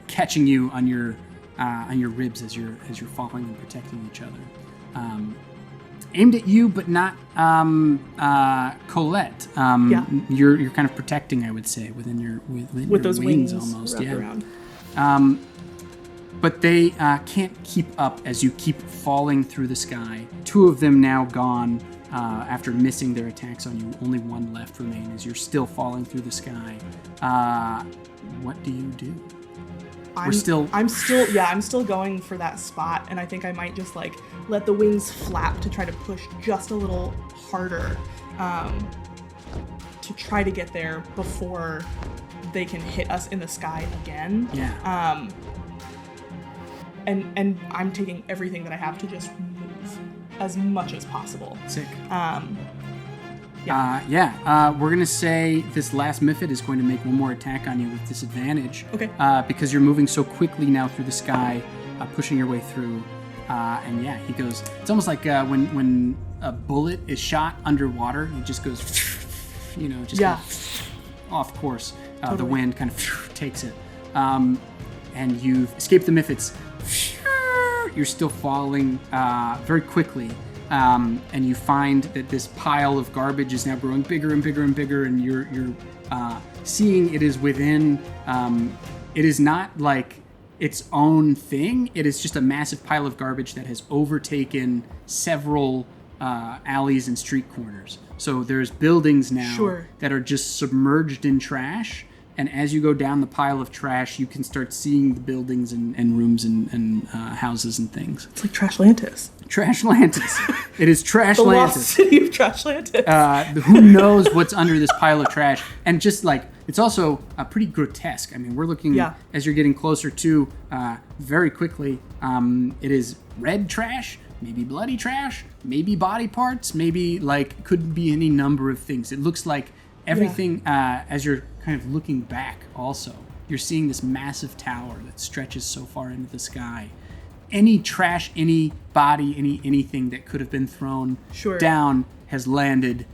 catching you on your ribs as you're falling and protecting each other. Aimed at you, but not Colette. You're kind of protecting, I would say, within your those wings almost. wrapped Yeah. around. But they can't keep up as you keep falling through the sky. 2 of them now gone after missing their attacks on you. Only 1 left remain as you're still falling through the sky. What do you do? I'm still going for that spot, and I think I might just like let the wings flap to try to push just a little harder to try to get there before they can hit us in the sky again. Yeah. And I'm taking everything that I have to just move as much as possible. Sick. Yeah. We're gonna say this last Miffid is going to make one more attack on you with disadvantage. Okay. Because you're moving so quickly now through the sky, pushing your way through. And yeah, he goes. It's almost like when a bullet is shot underwater, he just goes, kind of off course. Totally. The wind kind of takes it, and you've escaped the Miffids. You're still falling very quickly. And you find that this pile of garbage is now growing bigger and bigger and bigger, and you're seeing it is within. It is not like its own thing. It is just a massive pile of garbage that has overtaken several alleys and street corners. So there's buildings now that are just submerged in trash. And as you go down the pile of trash, you can start seeing the buildings and rooms and houses and things. It's like Trashlantis. Trashlantis. It is Trashlantis. The lost city of Trashlantis. Who knows what's under this pile of trash? And just like, it's also pretty grotesque. I mean, we're looking, as you're getting closer to, very quickly, it is red trash, maybe bloody trash, maybe body parts, maybe like, could be any number of things. It looks like everything, as you're kind of looking back also, you're seeing this massive tower that stretches so far into the sky. Any trash, any body, anything that could have been thrown down has landed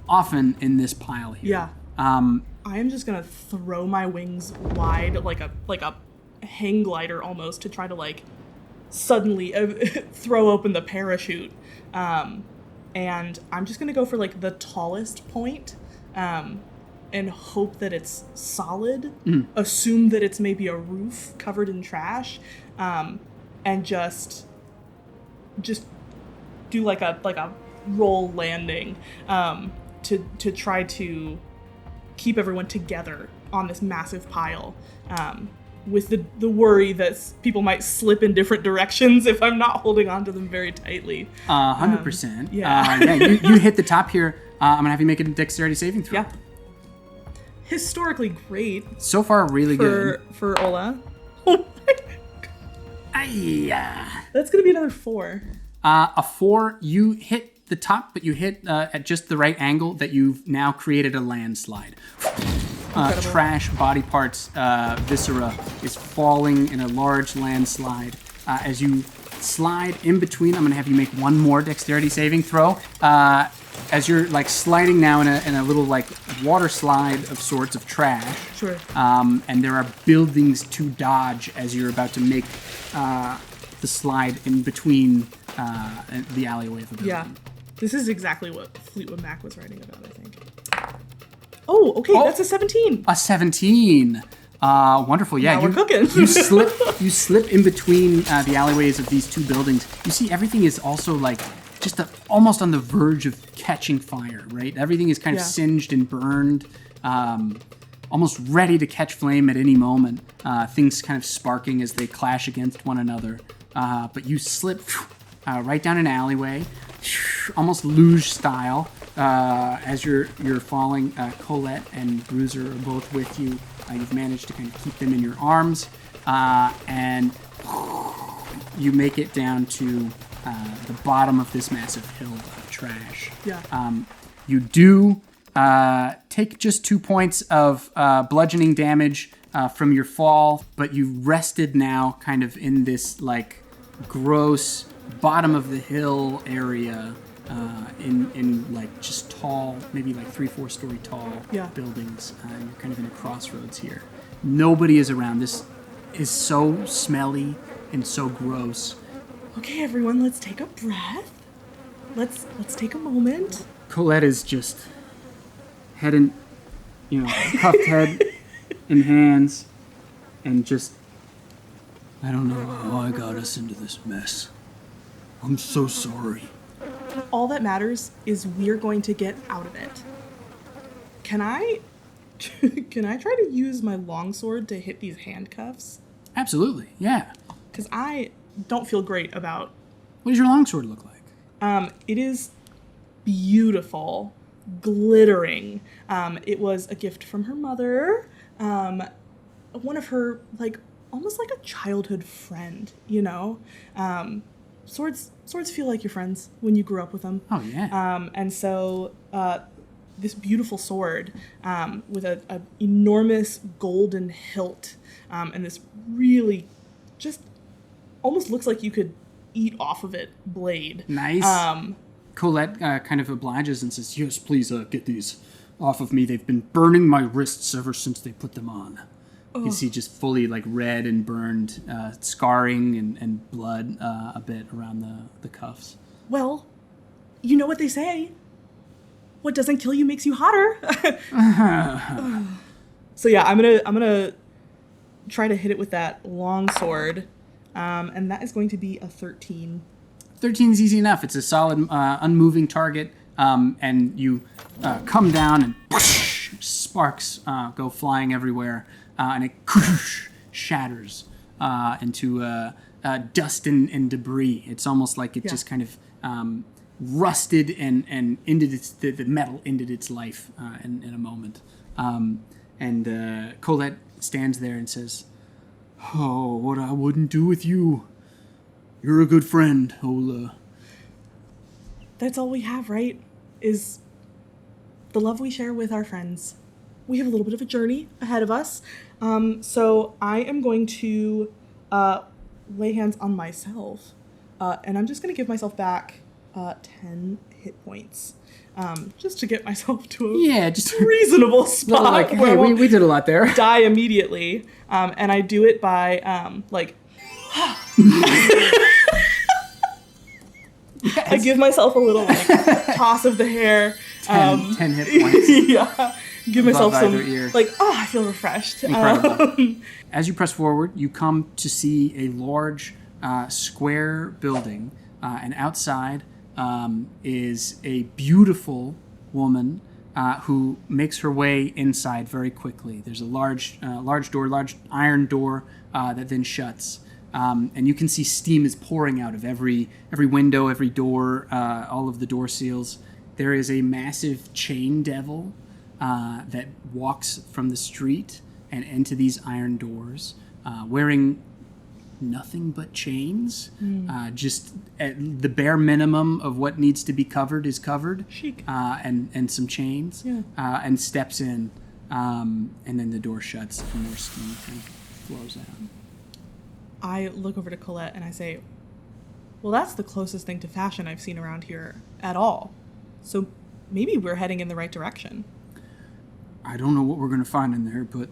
often in this pile here. Yeah. I am just gonna throw my wings wide, like a hang glider almost, to try to like suddenly throw open the parachute. And I'm just gonna go for like the tallest point. And hope that it's solid. Assume that it's maybe a roof covered in trash, and just do like a roll landing to try to keep everyone together on this massive pile. With the worry that people might slip in different directions if I'm not holding on to them very tightly. 100%. Yeah. You hit the top here. I'm gonna have you make a dexterity saving throw. Yeah. Historically great. So far, really good. For Ola. That's going to be another 4. A 4, you hit the top, but you hit at just the right angle that you've now created a landslide. Trash, body parts, viscera is falling in a large landslide. As you slide in between, I'm going to have you make one more dexterity saving throw. As you're like sliding now in a little like water slide of sorts of trash. Sure. And there are buildings to dodge as you're about to make the slide in between the alleyway of the building. Yeah. This is exactly what Fleetwood Mac was writing about, I think. Oh, okay, that's a 17. A 17. Wonderful. Yeah, now we're cooking. you slip in between the alleyways of these 2 buildings. You see, everything is also like just almost on the verge of catching fire, right? Everything is kind of singed and burned, almost ready to catch flame at any moment. Things kind of sparking as they clash against one another. But you slip right down an alleyway, almost luge style, as you're falling. Colette and Bruiser are both with you. You've managed to kind of keep them in your arms, and you make it down to the bottom of this massive hill of trash. Yeah. You do take just 2 points of bludgeoning damage from your fall, but you rested now kind of in this like gross bottom of the hill area in like just tall, maybe like 3-4 story tall buildings. You're kind of in a crossroads here. Nobody is around. This is so smelly and so gross. Okay, everyone, let's take a breath. Let's take a moment. Colette is just head in, cuffed head in hands, and just, I don't know how I got us into this mess. I'm so sorry. All that matters is we're going to get out of it. Can I try to use my longsword to hit these handcuffs? absolutely, yeah. Because I don't feel great about... What does your longsword look like? It is beautiful, glittering. It was a gift from her mother. One of her, like, almost like a childhood friend, you know? Swords feel like your friends when you grew up with them. Oh, yeah. And so this beautiful sword with an enormous golden hilt and this really just almost looks like you could eat off of it blade. Nice. Colette kind of obliges and says, yes, please get these off of me. They've been burning my wrists ever since they put them on. You can see just fully like red and burned, scarring and blood a bit around the cuffs. Well, you know what they say. What doesn't kill you makes you hotter. So yeah, I'm gonna try to hit it with that long sword, and that is going to be a 13. 13 is easy enough. It's a solid, unmoving target, and you come down and whoosh, sparks go flying everywhere, and it whoosh, shatters into dust and debris. It's almost like it just kind of rusted and ended the metal ended its life in a moment. And Colette stands there and says, "Oh, what I wouldn't do with you. You're a good friend, Ola." That's all we have, right? Is the love we share with our friends. We have a little bit of a journey ahead of us. So I am going to lay hands on myself, and I'm just going to give myself back 10 hit points, just to get myself to a just reasonable spot. Like, where hey, I won't we did a lot there. die immediately. And I do it by like. Yes. I give myself a little like toss of the hair. 10 hit points. Yeah. Give myself some ear. like, I feel refreshed. Incredible. As you press forward, you come to see a large square building, and outside is a beautiful woman who makes her way inside very quickly. There's a large iron door that then shuts. And you can see steam is pouring out of every window, every door, all of the door seals. There is a massive chain devil that walks from the street and into these iron doors, wearing nothing but chains. Just at the bare minimum of what needs to be covered is covered. Chic. And some chains. Yeah. And steps in, and then the door shuts and more steam kind of flows out. I look over to Colette and I say, well, that's the closest thing to fashion I've seen around here at all. So maybe we're heading in the right direction. I don't know what we're going to find in there, but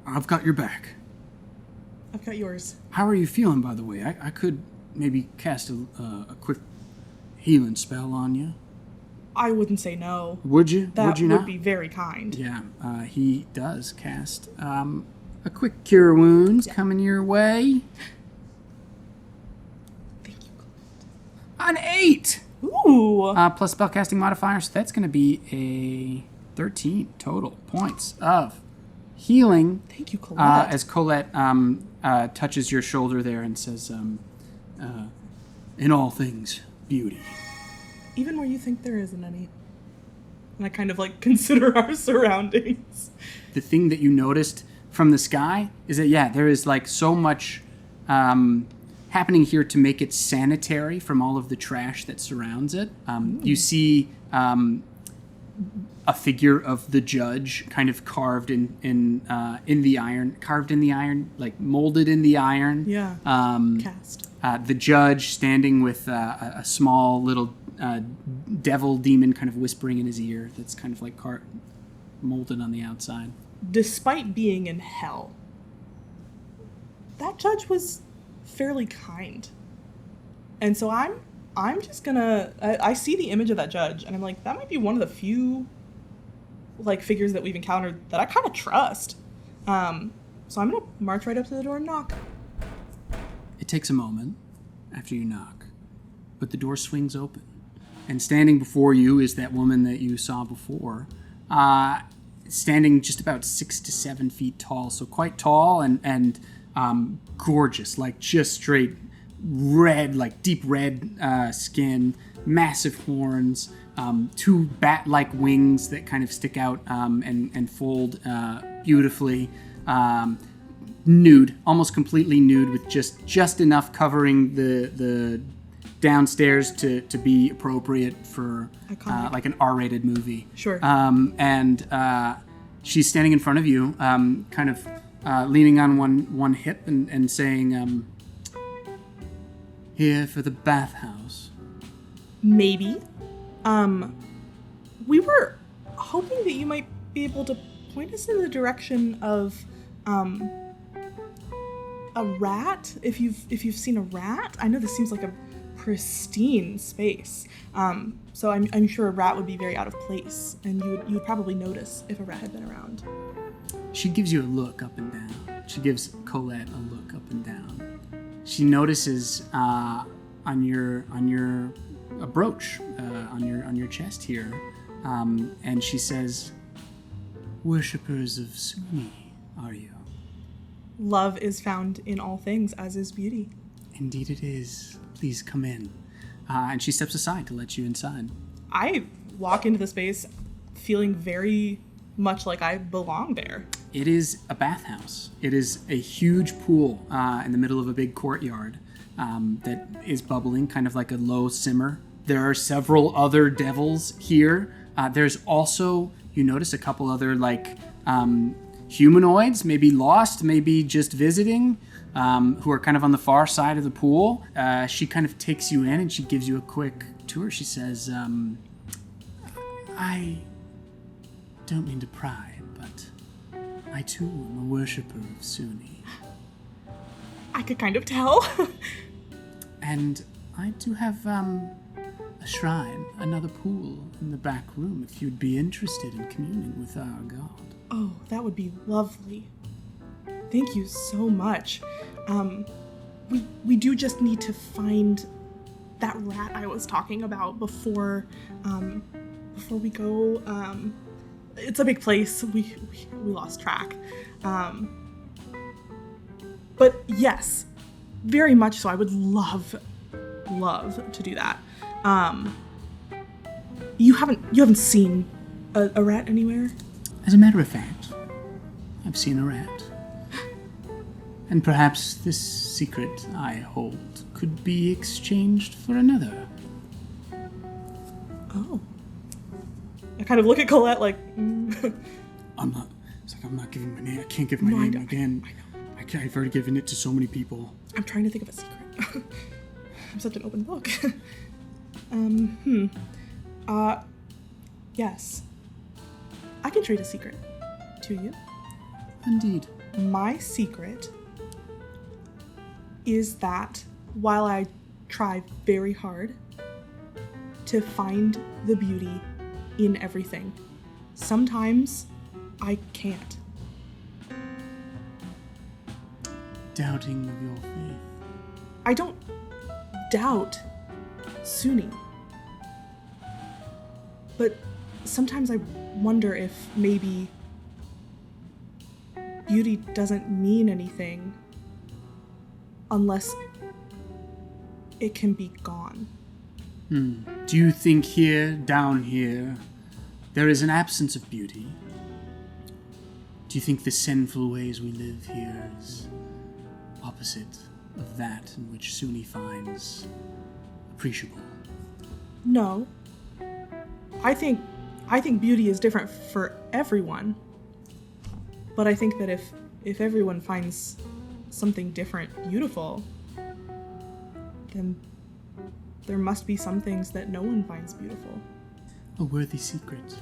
I've got your back. I've got yours. How are you feeling, by the way? I could maybe cast a quick healing spell on you. I wouldn't say no. Would you? That would you not? be very kind. Yeah, he does cast a quick cure wounds coming your way. Thank you, Colette. An 8! Ooh! Plus spellcasting modifier, so that's going to be a 13 total points of healing. Thank you, Colette. As Colette touches your shoulder there and says, in all things, beauty. Even where you think there isn't any. And I kind of like consider our surroundings. The thing that you noticed from the sky is that, there is like so much happening here to make it sanitary from all of the trash that surrounds it. You see a figure of the judge kind of carved in the iron, like molded in the iron. Yeah. Cast. The judge standing with a small little devil demon kind of whispering in his ear that's kind of like molded on the outside. Despite being in hell, that judge was fairly kind. And so I'm just gonna... I see the image of that judge, and I'm like, that might be one of the few like figures that we've encountered that I kind of trust. So I'm gonna march right up to the door and knock. It takes a moment after you knock, but the door swings open. And standing before you is that woman that you saw before, standing just about 6 to 7 feet tall, so quite tall and gorgeous, like just straight red, like deep red skin, massive horns, 2 bat-like wings that kind of stick out and fold beautifully. Nude, almost completely nude, with just enough covering the downstairs to be appropriate for like an R-rated movie. Sure. And she's standing in front of you, kind of leaning on one hip and saying, "Here for the bathhouse." Maybe. We were hoping that you might be able to point us in the direction of a rat, if you've seen a rat. I know this seems like a pristine space, so I'm sure a rat would be very out of place, and you would probably notice if a rat had been around. She gives you a look up and down. She gives Colette a look up and down. She notices on your a brooch on your chest here, and she says, "Worshippers of Suni, are you?" Love is found in all things, as is beauty. Indeed it is. Please come in. And she steps aside to let you inside. I walk into the space feeling very much like I belong there. It is a bathhouse. It is a huge pool in the middle of a big courtyard that is bubbling, kind of like a low simmer. There are several other devils here. There's also, you notice, a couple other like humanoids, maybe lost, maybe just visiting, who are kind of on the far side of the pool. She kind of takes you in and she gives you a quick tour. She says, "I don't mean to pry, but I too am a worshipper of Suni." I could kind of tell. And I do have a shrine, another pool in the back room, if you'd be interested in communing with our god. Oh, that would be lovely. Thank you so much. We do just need to find that rat I was talking about before we go. It's a big place. We lost track. But yes, very much so. I would love to do that. You haven't seen a rat anywhere? As a matter of fact, I've seen a rat. And perhaps this secret I hold could be exchanged for another. Oh. I kind of look at Colette like... I'm not giving my name. I can't give my name again. I know. I've already given it to so many people. I'm trying to think of a secret. I'm such an open book. Yes. I can trade a secret to you. Indeed. My secret is that while I try very hard to find the beauty in everything, sometimes I can't. Doubting of your faith. I don't doubt Suni. But sometimes I wonder if maybe beauty doesn't mean anything unless it can be gone. Do you think here, down here, there is an absence of beauty? Do you think the sinful ways we live here is opposite of that in which Suni finds appreciable? No. I think beauty is different for everyone. But I think that if everyone finds something different beautiful, then there must be some things that no one finds beautiful. A worthy secret.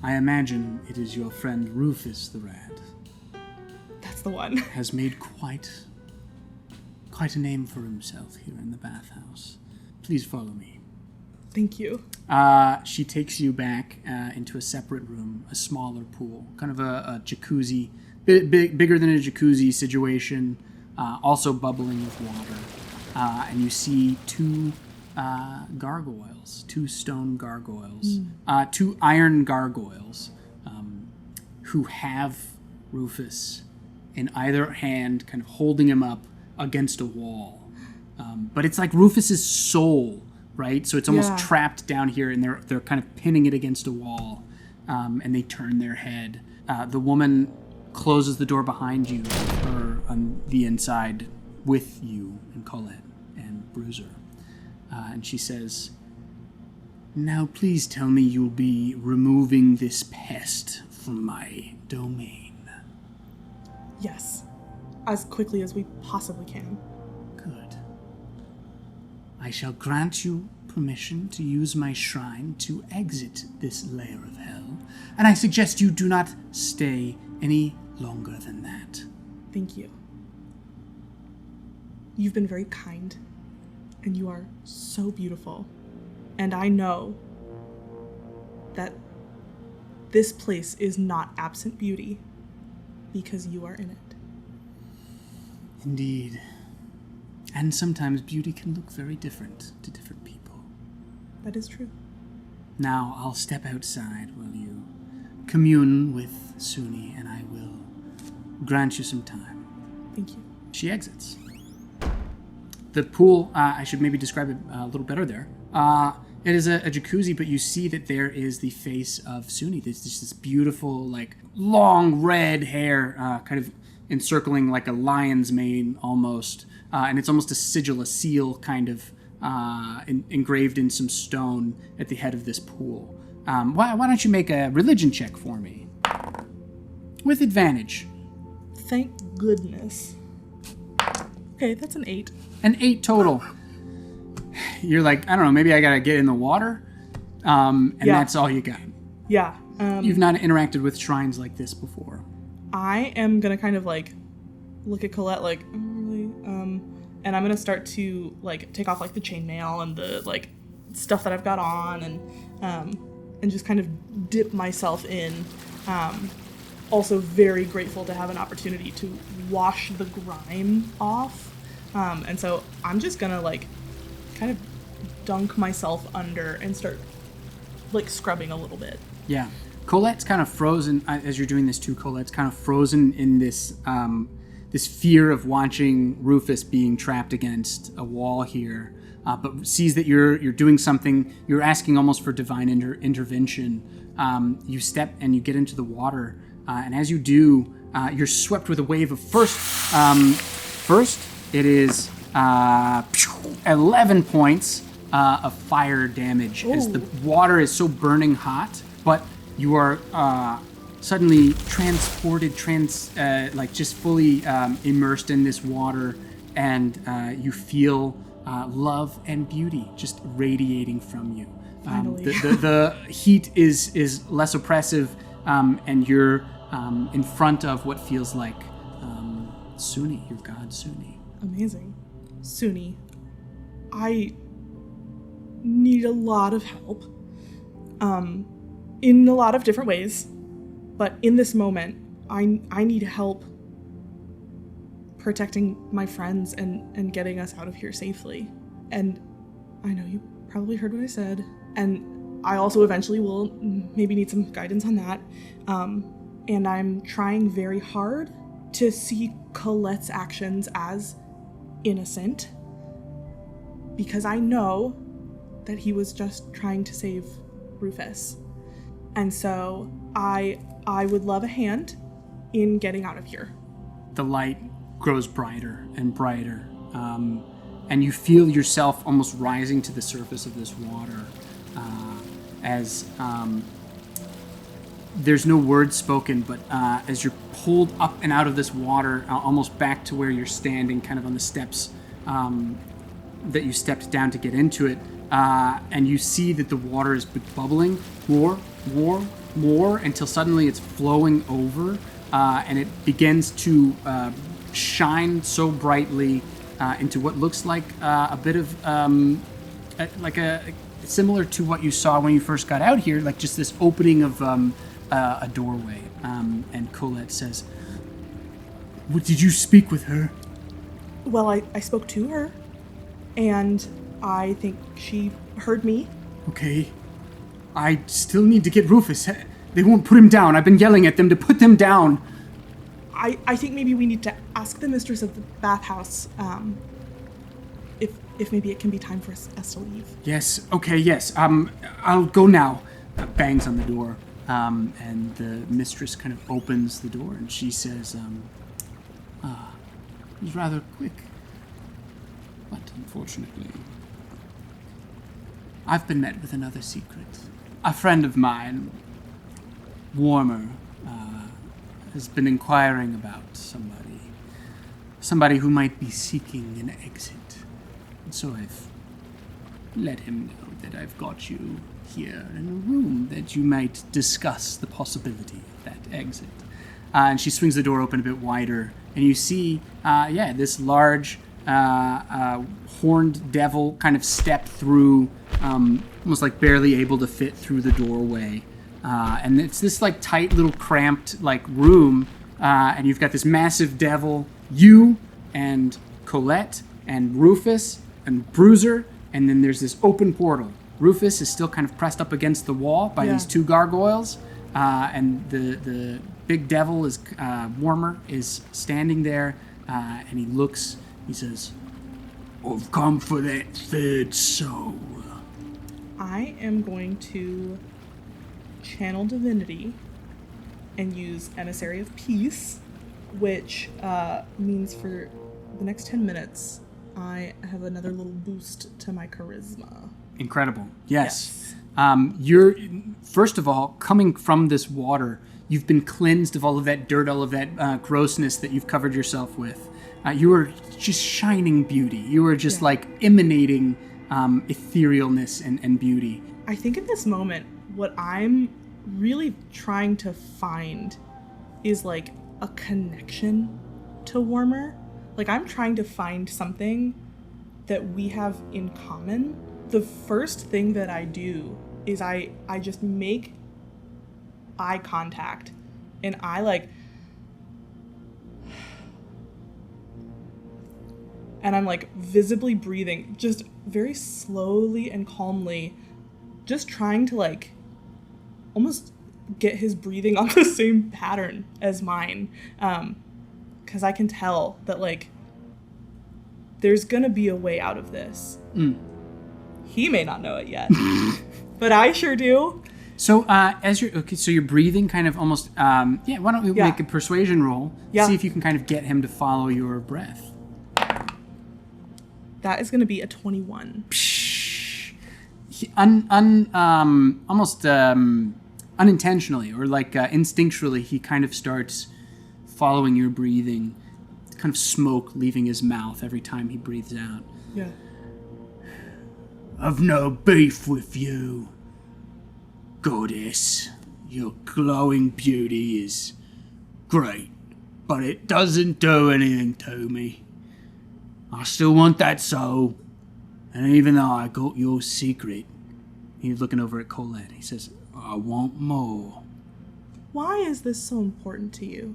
I imagine it is your friend Rufus the Rat. That's the one. Has made quite a name for himself here in the bathhouse. Please follow me. Thank you. She takes you back into a separate room, a smaller pool, kind of a jacuzzi, bigger than a jacuzzi situation, also bubbling with water. And you see two gargoyles, two stone gargoyles, two iron gargoyles, who have Rufus in either hand, kind of holding him up against a wall. But it's like Rufus's soul, right? So it's almost trapped down here, and they're kind of pinning it against a wall, and they turn their head. The woman closes the door behind you, or on the inside, with you and Colette and Bruiser. And she says, "Now please tell me you'll be removing this pest from my domain." Yes. As quickly as we possibly can. Good. I shall grant you permission to use my shrine to exit this layer of hell, and I suggest you do not stay any longer than that. Thank you. You've been very kind, and you are so beautiful. And I know that this place is not absent beauty because you are in it. Indeed. And sometimes beauty can look very different to different people. That is true. Now I'll step outside while you commune with Suni, and I will grant you some time. Thank you. She exits. The pool, I should maybe describe it a little better there. It is a jacuzzi, but you see that there is the face of Suni. There's just this beautiful, like, long red hair, kind of encircling like a lion's mane almost. And it's almost a sigil, a seal kind of engraved in some stone at the head of this pool. Why don't you make a religion check for me? With advantage. Thank goodness. Okay, that's an 8. An 8 total. You're like, I don't know, maybe I gotta get in the water. And that's all you got. Yeah. You've not interacted with shrines like this before. I am gonna kind of like look at Colette like, oh, really? And I'm gonna start to like take off like the chainmail and the like stuff that I've got on, and just kind of dip myself in. Also very grateful to have an opportunity to wash the grime off. And so I'm just gonna like kind of dunk myself under and start like scrubbing a little bit. Yeah. Colette's kind of frozen, as you're doing this too, Colette's kind of frozen in this this fear of watching Rufus being trapped against a wall here, but sees that you're doing something, you're asking almost for divine intervention. You step and you get into the water, and as you do, you're swept with a wave of first it is 11 points of fire damage. Ooh. As the water is so burning hot, but you are suddenly transported, just fully immersed in this water, and you feel love and beauty just radiating from you. Finally. The heat is less oppressive, and you're in front of what feels like Suni, your god Suni. Amazing. Suni, I need a lot of help. In a lot of different ways. But in this moment, I need help protecting my friends and getting us out of here safely. And I know you probably heard what I said. And I also eventually will maybe need some guidance on that. And I'm trying very hard to see Colette's actions as innocent. Because I know that he was just trying to save Rufus. And so I would love a hand in getting out of here. The light grows brighter and brighter. And you feel yourself almost rising to the surface of this water as there's no word spoken, but as you're pulled up and out of this water, almost back to where you're standing, kind of on the steps that you stepped down to get into it, and you see that the water is bubbling more, until suddenly it's flowing over, and it begins to shine so brightly into what looks like a bit of like a similar to what you saw when you first got out here, like just this opening of a doorway. And Colette says, What, did you speak with her? Well, I spoke to her, and I think she heard me. okay, I still need to get Rufus. They won't put him down. I've been yelling at them to put them down. I think maybe we need to ask the mistress of the bathhouse if maybe it can be time for us to leave. Yes, okay, yes. I'll go now. Bangs on the door. And the mistress kind of opens the door and she says, it was rather quick. But unfortunately, I've been met with another secret. A friend of mine, Warmer, has been inquiring about somebody who might be seeking an exit. And so I've let him know that I've got you here in a room that you might discuss the possibility of that exit. And she swings the door open a bit wider, and you see, this large horned devil kind of step through, almost like barely able to fit through the doorway. And it's this like tight little cramped like room, and you've got this massive devil, you and Colette and Rufus and Bruiser, and then there's this open portal. Rufus is still kind of pressed up against the wall by these two gargoyles, and the big devil is Warmer is standing there, and he looks. He says, "I've come for that third soul." I am going to channel divinity and use Emissary of Peace, which means for the next 10 minutes, I have another little boost to my charisma. Incredible. Yes. You're, first of all, coming from this water, you've been cleansed of all of that dirt, all of that grossness that you've covered yourself with. You are just shining beauty. You are just like emanating etherealness and beauty. I think at this moment, what I'm really trying to find is like a connection to Warmer. Like I'm trying to find something that we have in common. The first thing that I do is I just make eye contact, and I like, and I'm like visibly breathing, just very slowly and calmly, just trying to like almost get his breathing on the same pattern as mine, because I can tell that like there's gonna be a way out of this. He may not know it yet, but I sure do. So as you're breathing kind of almost, why don't we make a persuasion roll? Yeah. See if you can kind of get him to follow your breath. That is going to be a 21. Almost unintentionally or like instinctually, he kind of starts following your breathing, kind of smoke leaving his mouth every time he breathes out. Yeah. I've no beef with you, goddess. Your glowing beauty is great, but it doesn't do anything to me. I still want that soul, and even though I got your secret, he's looking over at Colette. He says, I want more. Why is this so important to you?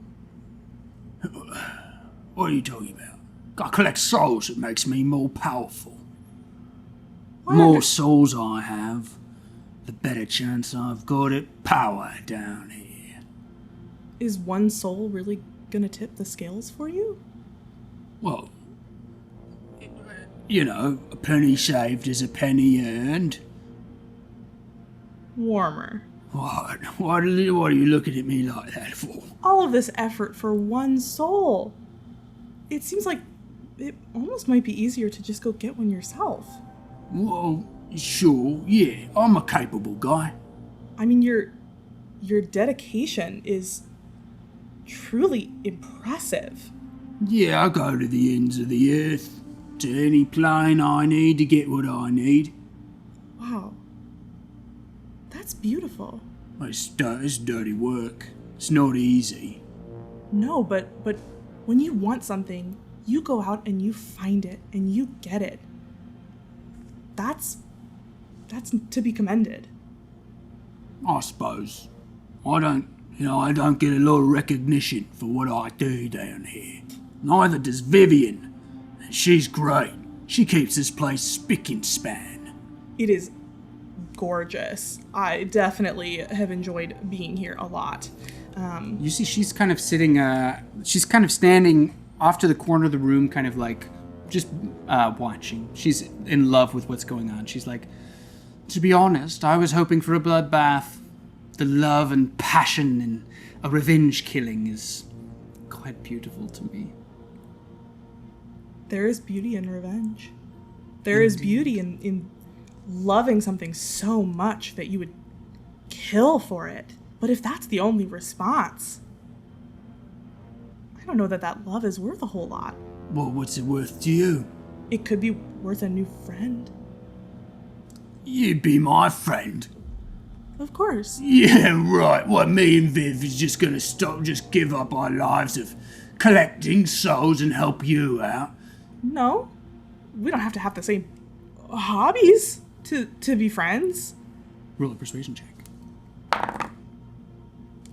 What are you talking about? I collect souls that makes me more powerful. More souls I have, the better chance I've got at power down here. Is one soul really gonna tip the scales for you? Well, you know, a penny saved is a penny earned. Warmer. What? What are you looking at me like that for? All of this effort for one soul. It seems like it almost might be easier to just go get one yourself. Well, sure, yeah, I'm a capable guy. I mean, your dedication is truly impressive. Yeah, I go to the ends of the earth, to any plane I need to get what I need. Wow. That's beautiful. It's dirty work. It's not easy. No, but when you want something, you go out and you find it and you get it. That's to be commended. I suppose. I don't get a lot of recognition for what I do down here. Neither does Vivian. And she's great. She keeps this place spick and span. It is gorgeous. I definitely have enjoyed being here a lot. You see, she's kind of sitting, she's kind of standing off to the corner of the room, kind of like just watching. She's in love with what's going on. She's like, to be honest, I was hoping for a bloodbath. The love and passion and a revenge killing is quite beautiful to me. There is beauty in revenge. There is beauty in loving something so much that you would kill for it. But if that's the only response, I don't know that love is worth a whole lot. Well, what's it worth to you? It could be worth a new friend. You'd be my friend. Of course. Yeah, right. What, me and Viv is just gonna just give up our lives of collecting souls and help you out? No. We don't have to have the same hobbies to be friends. Roll a persuasion check.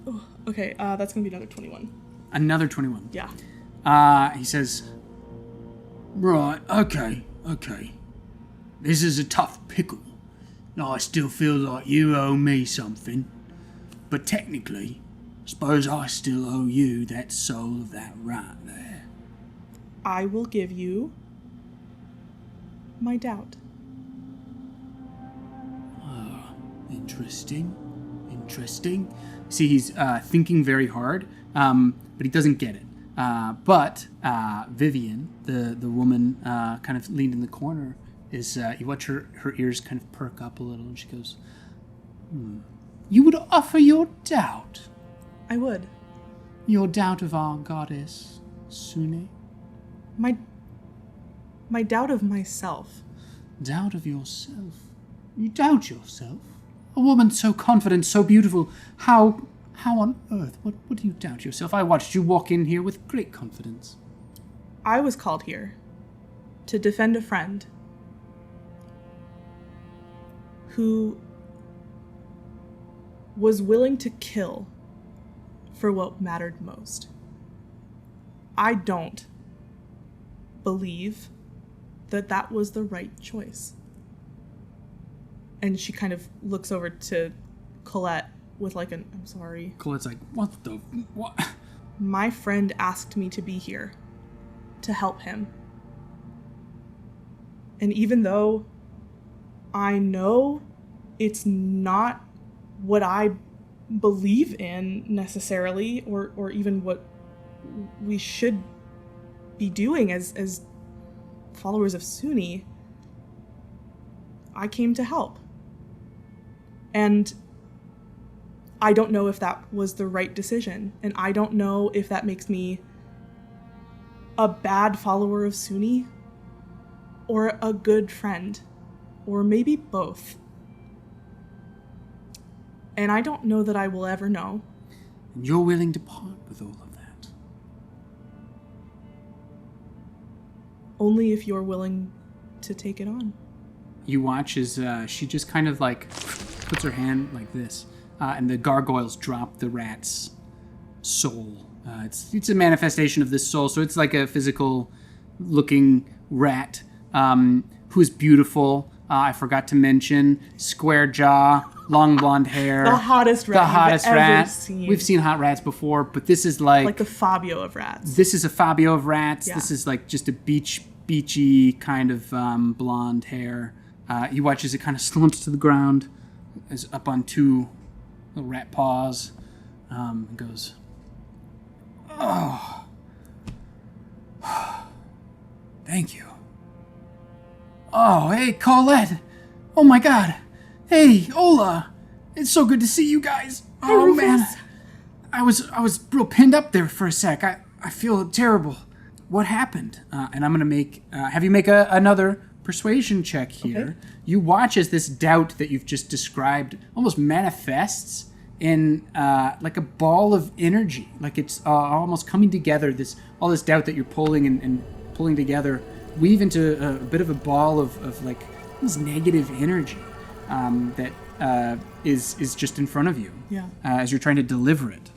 Oh, okay, that's gonna be another 21. Another 21. Yeah. He says, Right, okay. This is a tough pickle. I still feel like you owe me something. But technically, I suppose I still owe you that soul of that rat there. I will give you my doubt. Interesting. see, he's thinking very hard, but he doesn't get it. But Vivian, the woman kind of leaned in the corner, is you watch her ears kind of perk up a little, and she goes, You would offer your doubt? I would. Your doubt of our goddess, Sune? My doubt of myself. Doubt of yourself? You doubt yourself? A woman so confident, so beautiful, how on earth, what do you doubt yourself? I watched you walk in here with great confidence. I was called here to defend a friend who was willing to kill for what mattered most. I don't believe that was the right choice. And she kind of looks over to Colette with like I'm sorry. Colette's like, what? My friend asked me to be here to help him. And even though I know it's not what I believe in necessarily, or even what we should be doing as followers of Sune, I came to help. And I don't know if that was the right decision, and I don't know if that makes me a bad follower of Sune or a good friend, or maybe both. And I don't know that I will ever know. And you're willing to part with all of that? Only if you're willing to take it on. You watch as she just kind of like puts her hand like this, and the gargoyles drop the rat's soul. It's a manifestation of this soul, so it's like a physical looking rat who is beautiful. I forgot to mention square jaw, long blonde hair. The hottest rat ever seen. We've seen hot rats before, but this is like the Fabio of rats. This is a Fabio of rats. Yeah. This is like just a beachy kind of blonde hair. You watch as it kind of slumps to the ground, is up on two little rat paws, and goes, "Oh, Thank you. Oh, hey, Colette. Oh, my God. Hey, Ola. It's so good to see you guys. Hi, Oh, Rufus. man. I was real pinned up there for a sec. I feel terrible. What happened? And I'm going to have you make another persuasion check here. Okay. You watch as this doubt that you've just described almost manifests in like a ball of energy. Like it's almost coming together, all this doubt that you're pulling and pulling together, weave into a bit of a ball of like this negative energy that is just in front of you. Yeah. As you're trying to deliver it.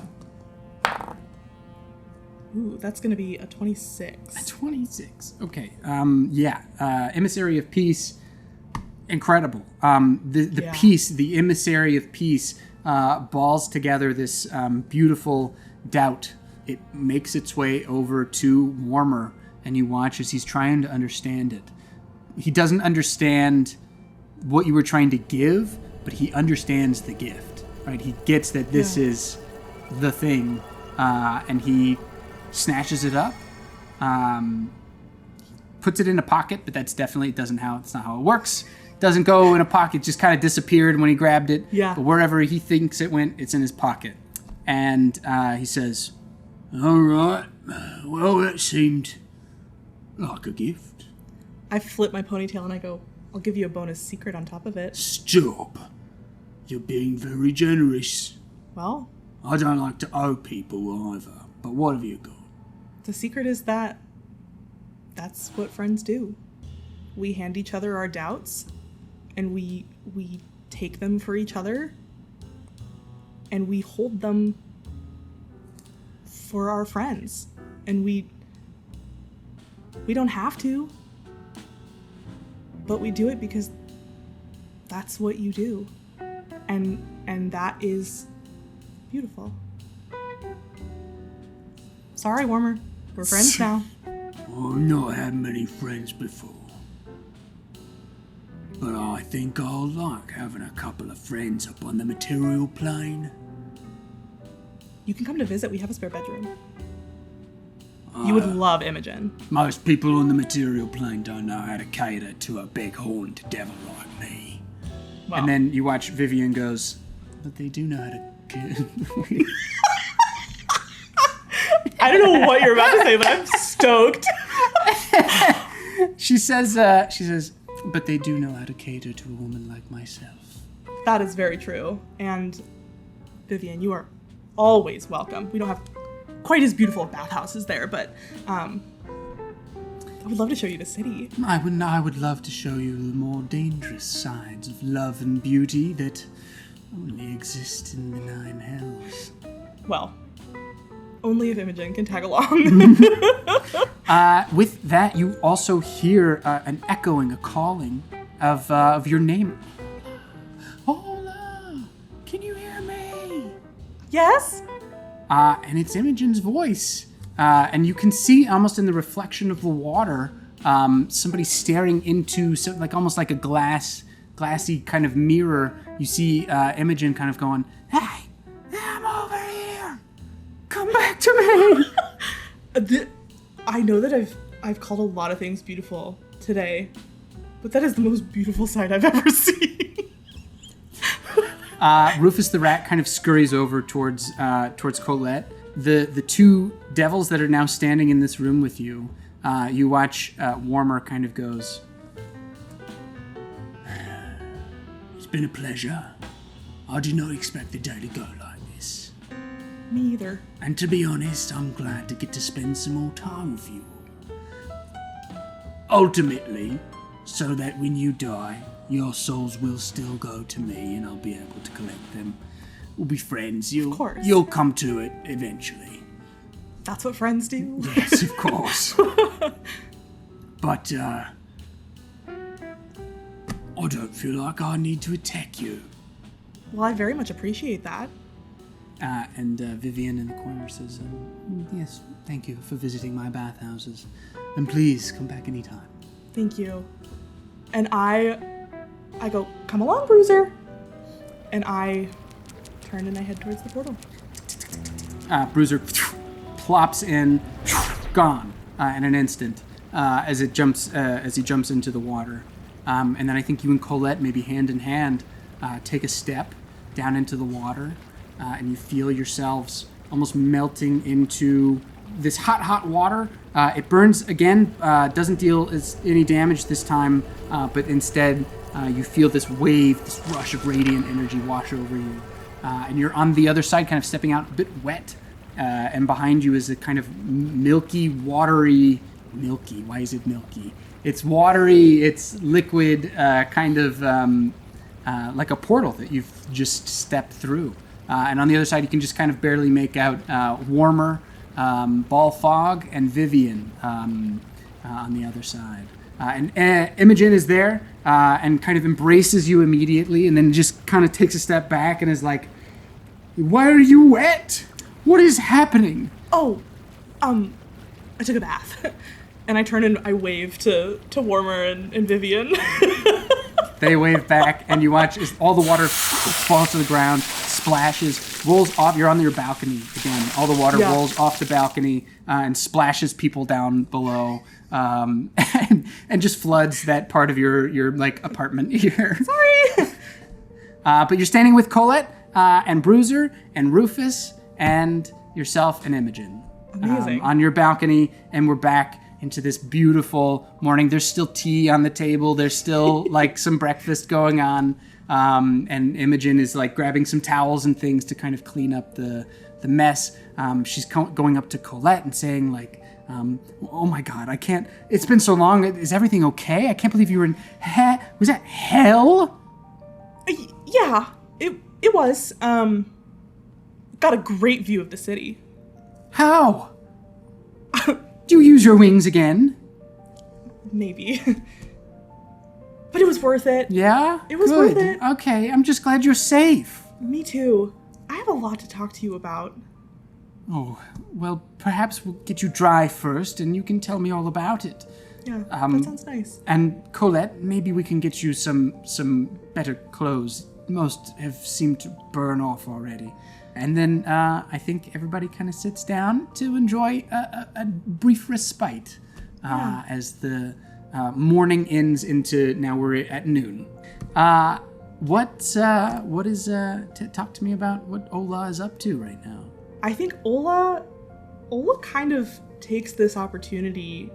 Ooh, that's going to be a 26. 26. Okay. Emissary of Peace. Incredible. The peace, the emissary of peace, balls together this beautiful doubt. It makes its way over to Warmer, and you watch as he's trying to understand it. He doesn't understand what you were trying to give, but he understands the gift, right? He gets that this is the thing, and he snatches it up, puts it in a pocket, but that's not how it works. Doesn't go in a pocket, just kind of disappeared when he grabbed it. Yeah. But wherever he thinks it went, it's in his pocket. And he says, all right, well, that seemed like a gift. I flip my ponytail and I go, I'll give you a bonus secret on top of it. Stop. You're being very generous. Well, I don't like to owe people either, but what have you got? the secret is that that's what friends do. We hand each other our doubts, and we take them for each other, and we hold them for our friends. And we don't have to, but we do it because that's what you do. And that is beautiful. Sorry, Warmer. We're friends now. I've not had many friends before. But I think I'll like having a couple of friends up on the material plane. You can come to visit. We have a spare bedroom. You would love Imogen. Most people on the material plane don't know how to cater to a big-horned devil like me. Wow. And then you watch Vivian goes, but they do know how to... I don't know what you're about to say, but I'm stoked. She says, but they do know how to cater to a woman like myself. That is very true. And Vivian, you are always welcome. We don't have quite as beautiful of bathhouses there, but I would love to show you the city. I would love to show you the more dangerous sides of love and beauty that only exist in the 9 hells. Well, only if Imogen can tag along. With that, you also hear an echoing, a calling of your name. Ola, can you hear me? Yes? And it's Imogen's voice. And you can see almost in the reflection of the water, somebody staring into almost like a glassy kind of mirror. You see Imogen kind of going, hey, I'm over here. Come back to me. I know that I've called a lot of things beautiful today, but that is the most beautiful sight I've ever seen. Rufus the rat kind of scurries over towards Colette. The two devils that are now standing in this room with you, you watch Warmer kind of goes, It's been a pleasure. I did not expect the day to go like this. Me either. And to be honest, I'm glad to get to spend some more time with you all. Ultimately, so that when you die, your souls will still go to me and I'll be able to collect them. We'll be friends. Of course. You'll come to it eventually. That's what friends do. Yes, of course. But, I don't feel like I need to attack you. Well, I very much appreciate that. And Vivian in the corner says, yes, thank you for visiting my bathhouses. And please come back anytime. Thank you. And I go, come along, Bruiser. And I turn and I head towards the portal. Bruiser plops in, gone in an instant. as he jumps into the water. And then I think you and Colette, maybe hand in hand, take a step down into the water, and you feel yourselves almost melting into this hot water. It burns again, doesn't deal any damage this time, but instead you feel this wave, this rush of radiant energy wash over you. And you're on the other side, kind of stepping out a bit wet, and behind you is a kind of milky, watery... Milky? Why is it milky? It's watery, it's liquid, kind of like a portal that you've just stepped through. And on the other side, you can just kind of barely make out Warmer, Ball Fog, and Vivian on the other side. And Imogen is there and kind of embraces you immediately, and then just kind of takes a step back and is like, "Why are you wet? What is happening?" Oh, I took a bath. And I turn and I wave to Warmer and Vivian. They wave back, and you watch as all the water falls to the ground, splashes, rolls off. You're on your balcony again. All the water rolls off the balcony and splashes people down below, and just floods that part of your like apartment here. Sorry. But you're standing with Colette and Bruiser and Rufus and yourself and Imogen. Amazing. On your balcony, and we're back into this beautiful morning. There's still tea on the table. There's still like some breakfast going on. And Imogen is like grabbing some towels and things to kind of clean up the mess. She's going up to Colette and saying like, "Oh my God, I can't, it's been so long. Is everything okay? I can't believe you were in was that hell?" Yeah, it was. Got a great view of the city. How? Do you use your wings again? Maybe. But it was worth it. Yeah? It was Good. worth it. Okay, I'm just glad you're safe. Me too. I have a lot to talk to you about. Oh, well, perhaps we'll get you dry first, and you can tell me all about it. Yeah, that sounds nice. And Colette, maybe we can get you some better clothes. Most have seemed to burn off already. And then I think everybody kind of sits down to enjoy a brief respite as the morning ends into, now we're at noon. What is, talk to me about what Ola is up to right now. I think Ola kind of takes this opportunity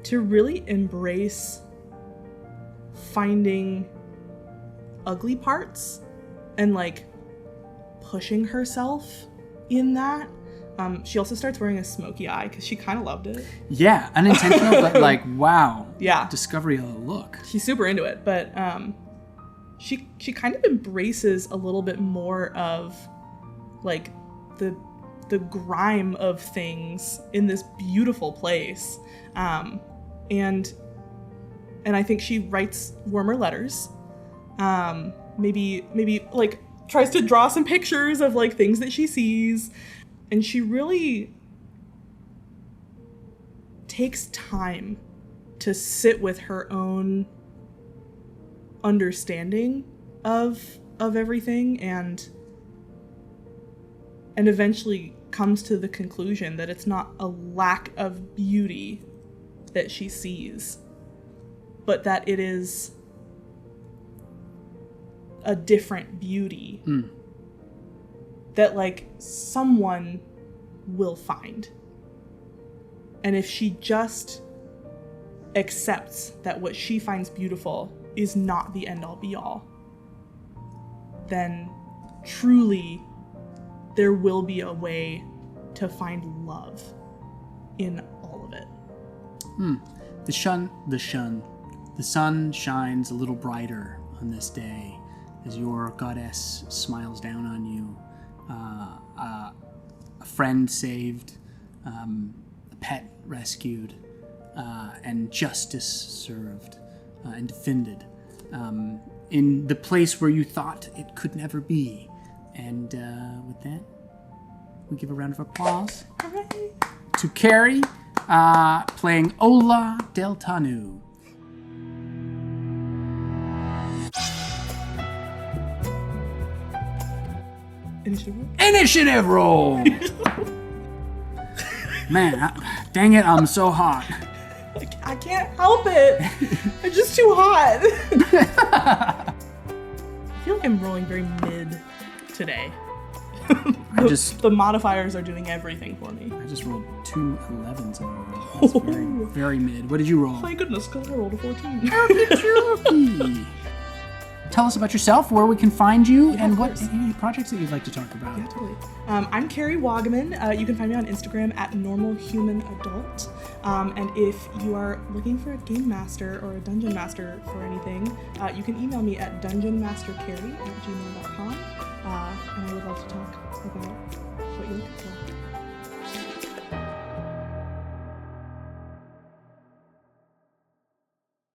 to really embrace finding ugly parts and like pushing herself in that. She also starts wearing a smoky eye because she kind of loved it. Yeah, unintentional, but like, wow. Yeah. Discovery of the look. She's super into it, but she kind of embraces a little bit more of like the grime of things in this beautiful place. And I think she writes warmer letters. Maybe like tries to draw some pictures of like things that she sees, and she really takes time to sit with her own understanding of everything and eventually comes to the conclusion that it's not a lack of beauty that she sees, but that it is a different beauty that like someone will find. And if she just accepts that what she finds beautiful is not the end all be all, then truly there will be a way to find love in all of it. The sun shines a little brighter on this day as your goddess smiles down on you. A friend saved, a pet rescued, and justice served and defended in the place where you thought it could never be. And with that, we give a round of applause Hooray. to Carrie playing Ola Del Tanu. Initiative roll! Man, dang it, I'm so hot. can't help it. I'm just too hot. I feel like I'm rolling very mid today. The modifiers are doing everything for me. I just rolled 2 11s in a row. That's very, very mid. What did you roll? My goodness, because I rolled a 14. Okey-dokey. Tell us about yourself, where we can find you, and course. any projects that you'd like to talk about. Yeah, totally. I'm Carrie Wogaman. You can find me on Instagram at normalhumanadult. And if you are looking for a game master or a dungeon master for anything, you can email me at dungeonmastercarrie@gmail.com. And I would love to talk about what you're looking for.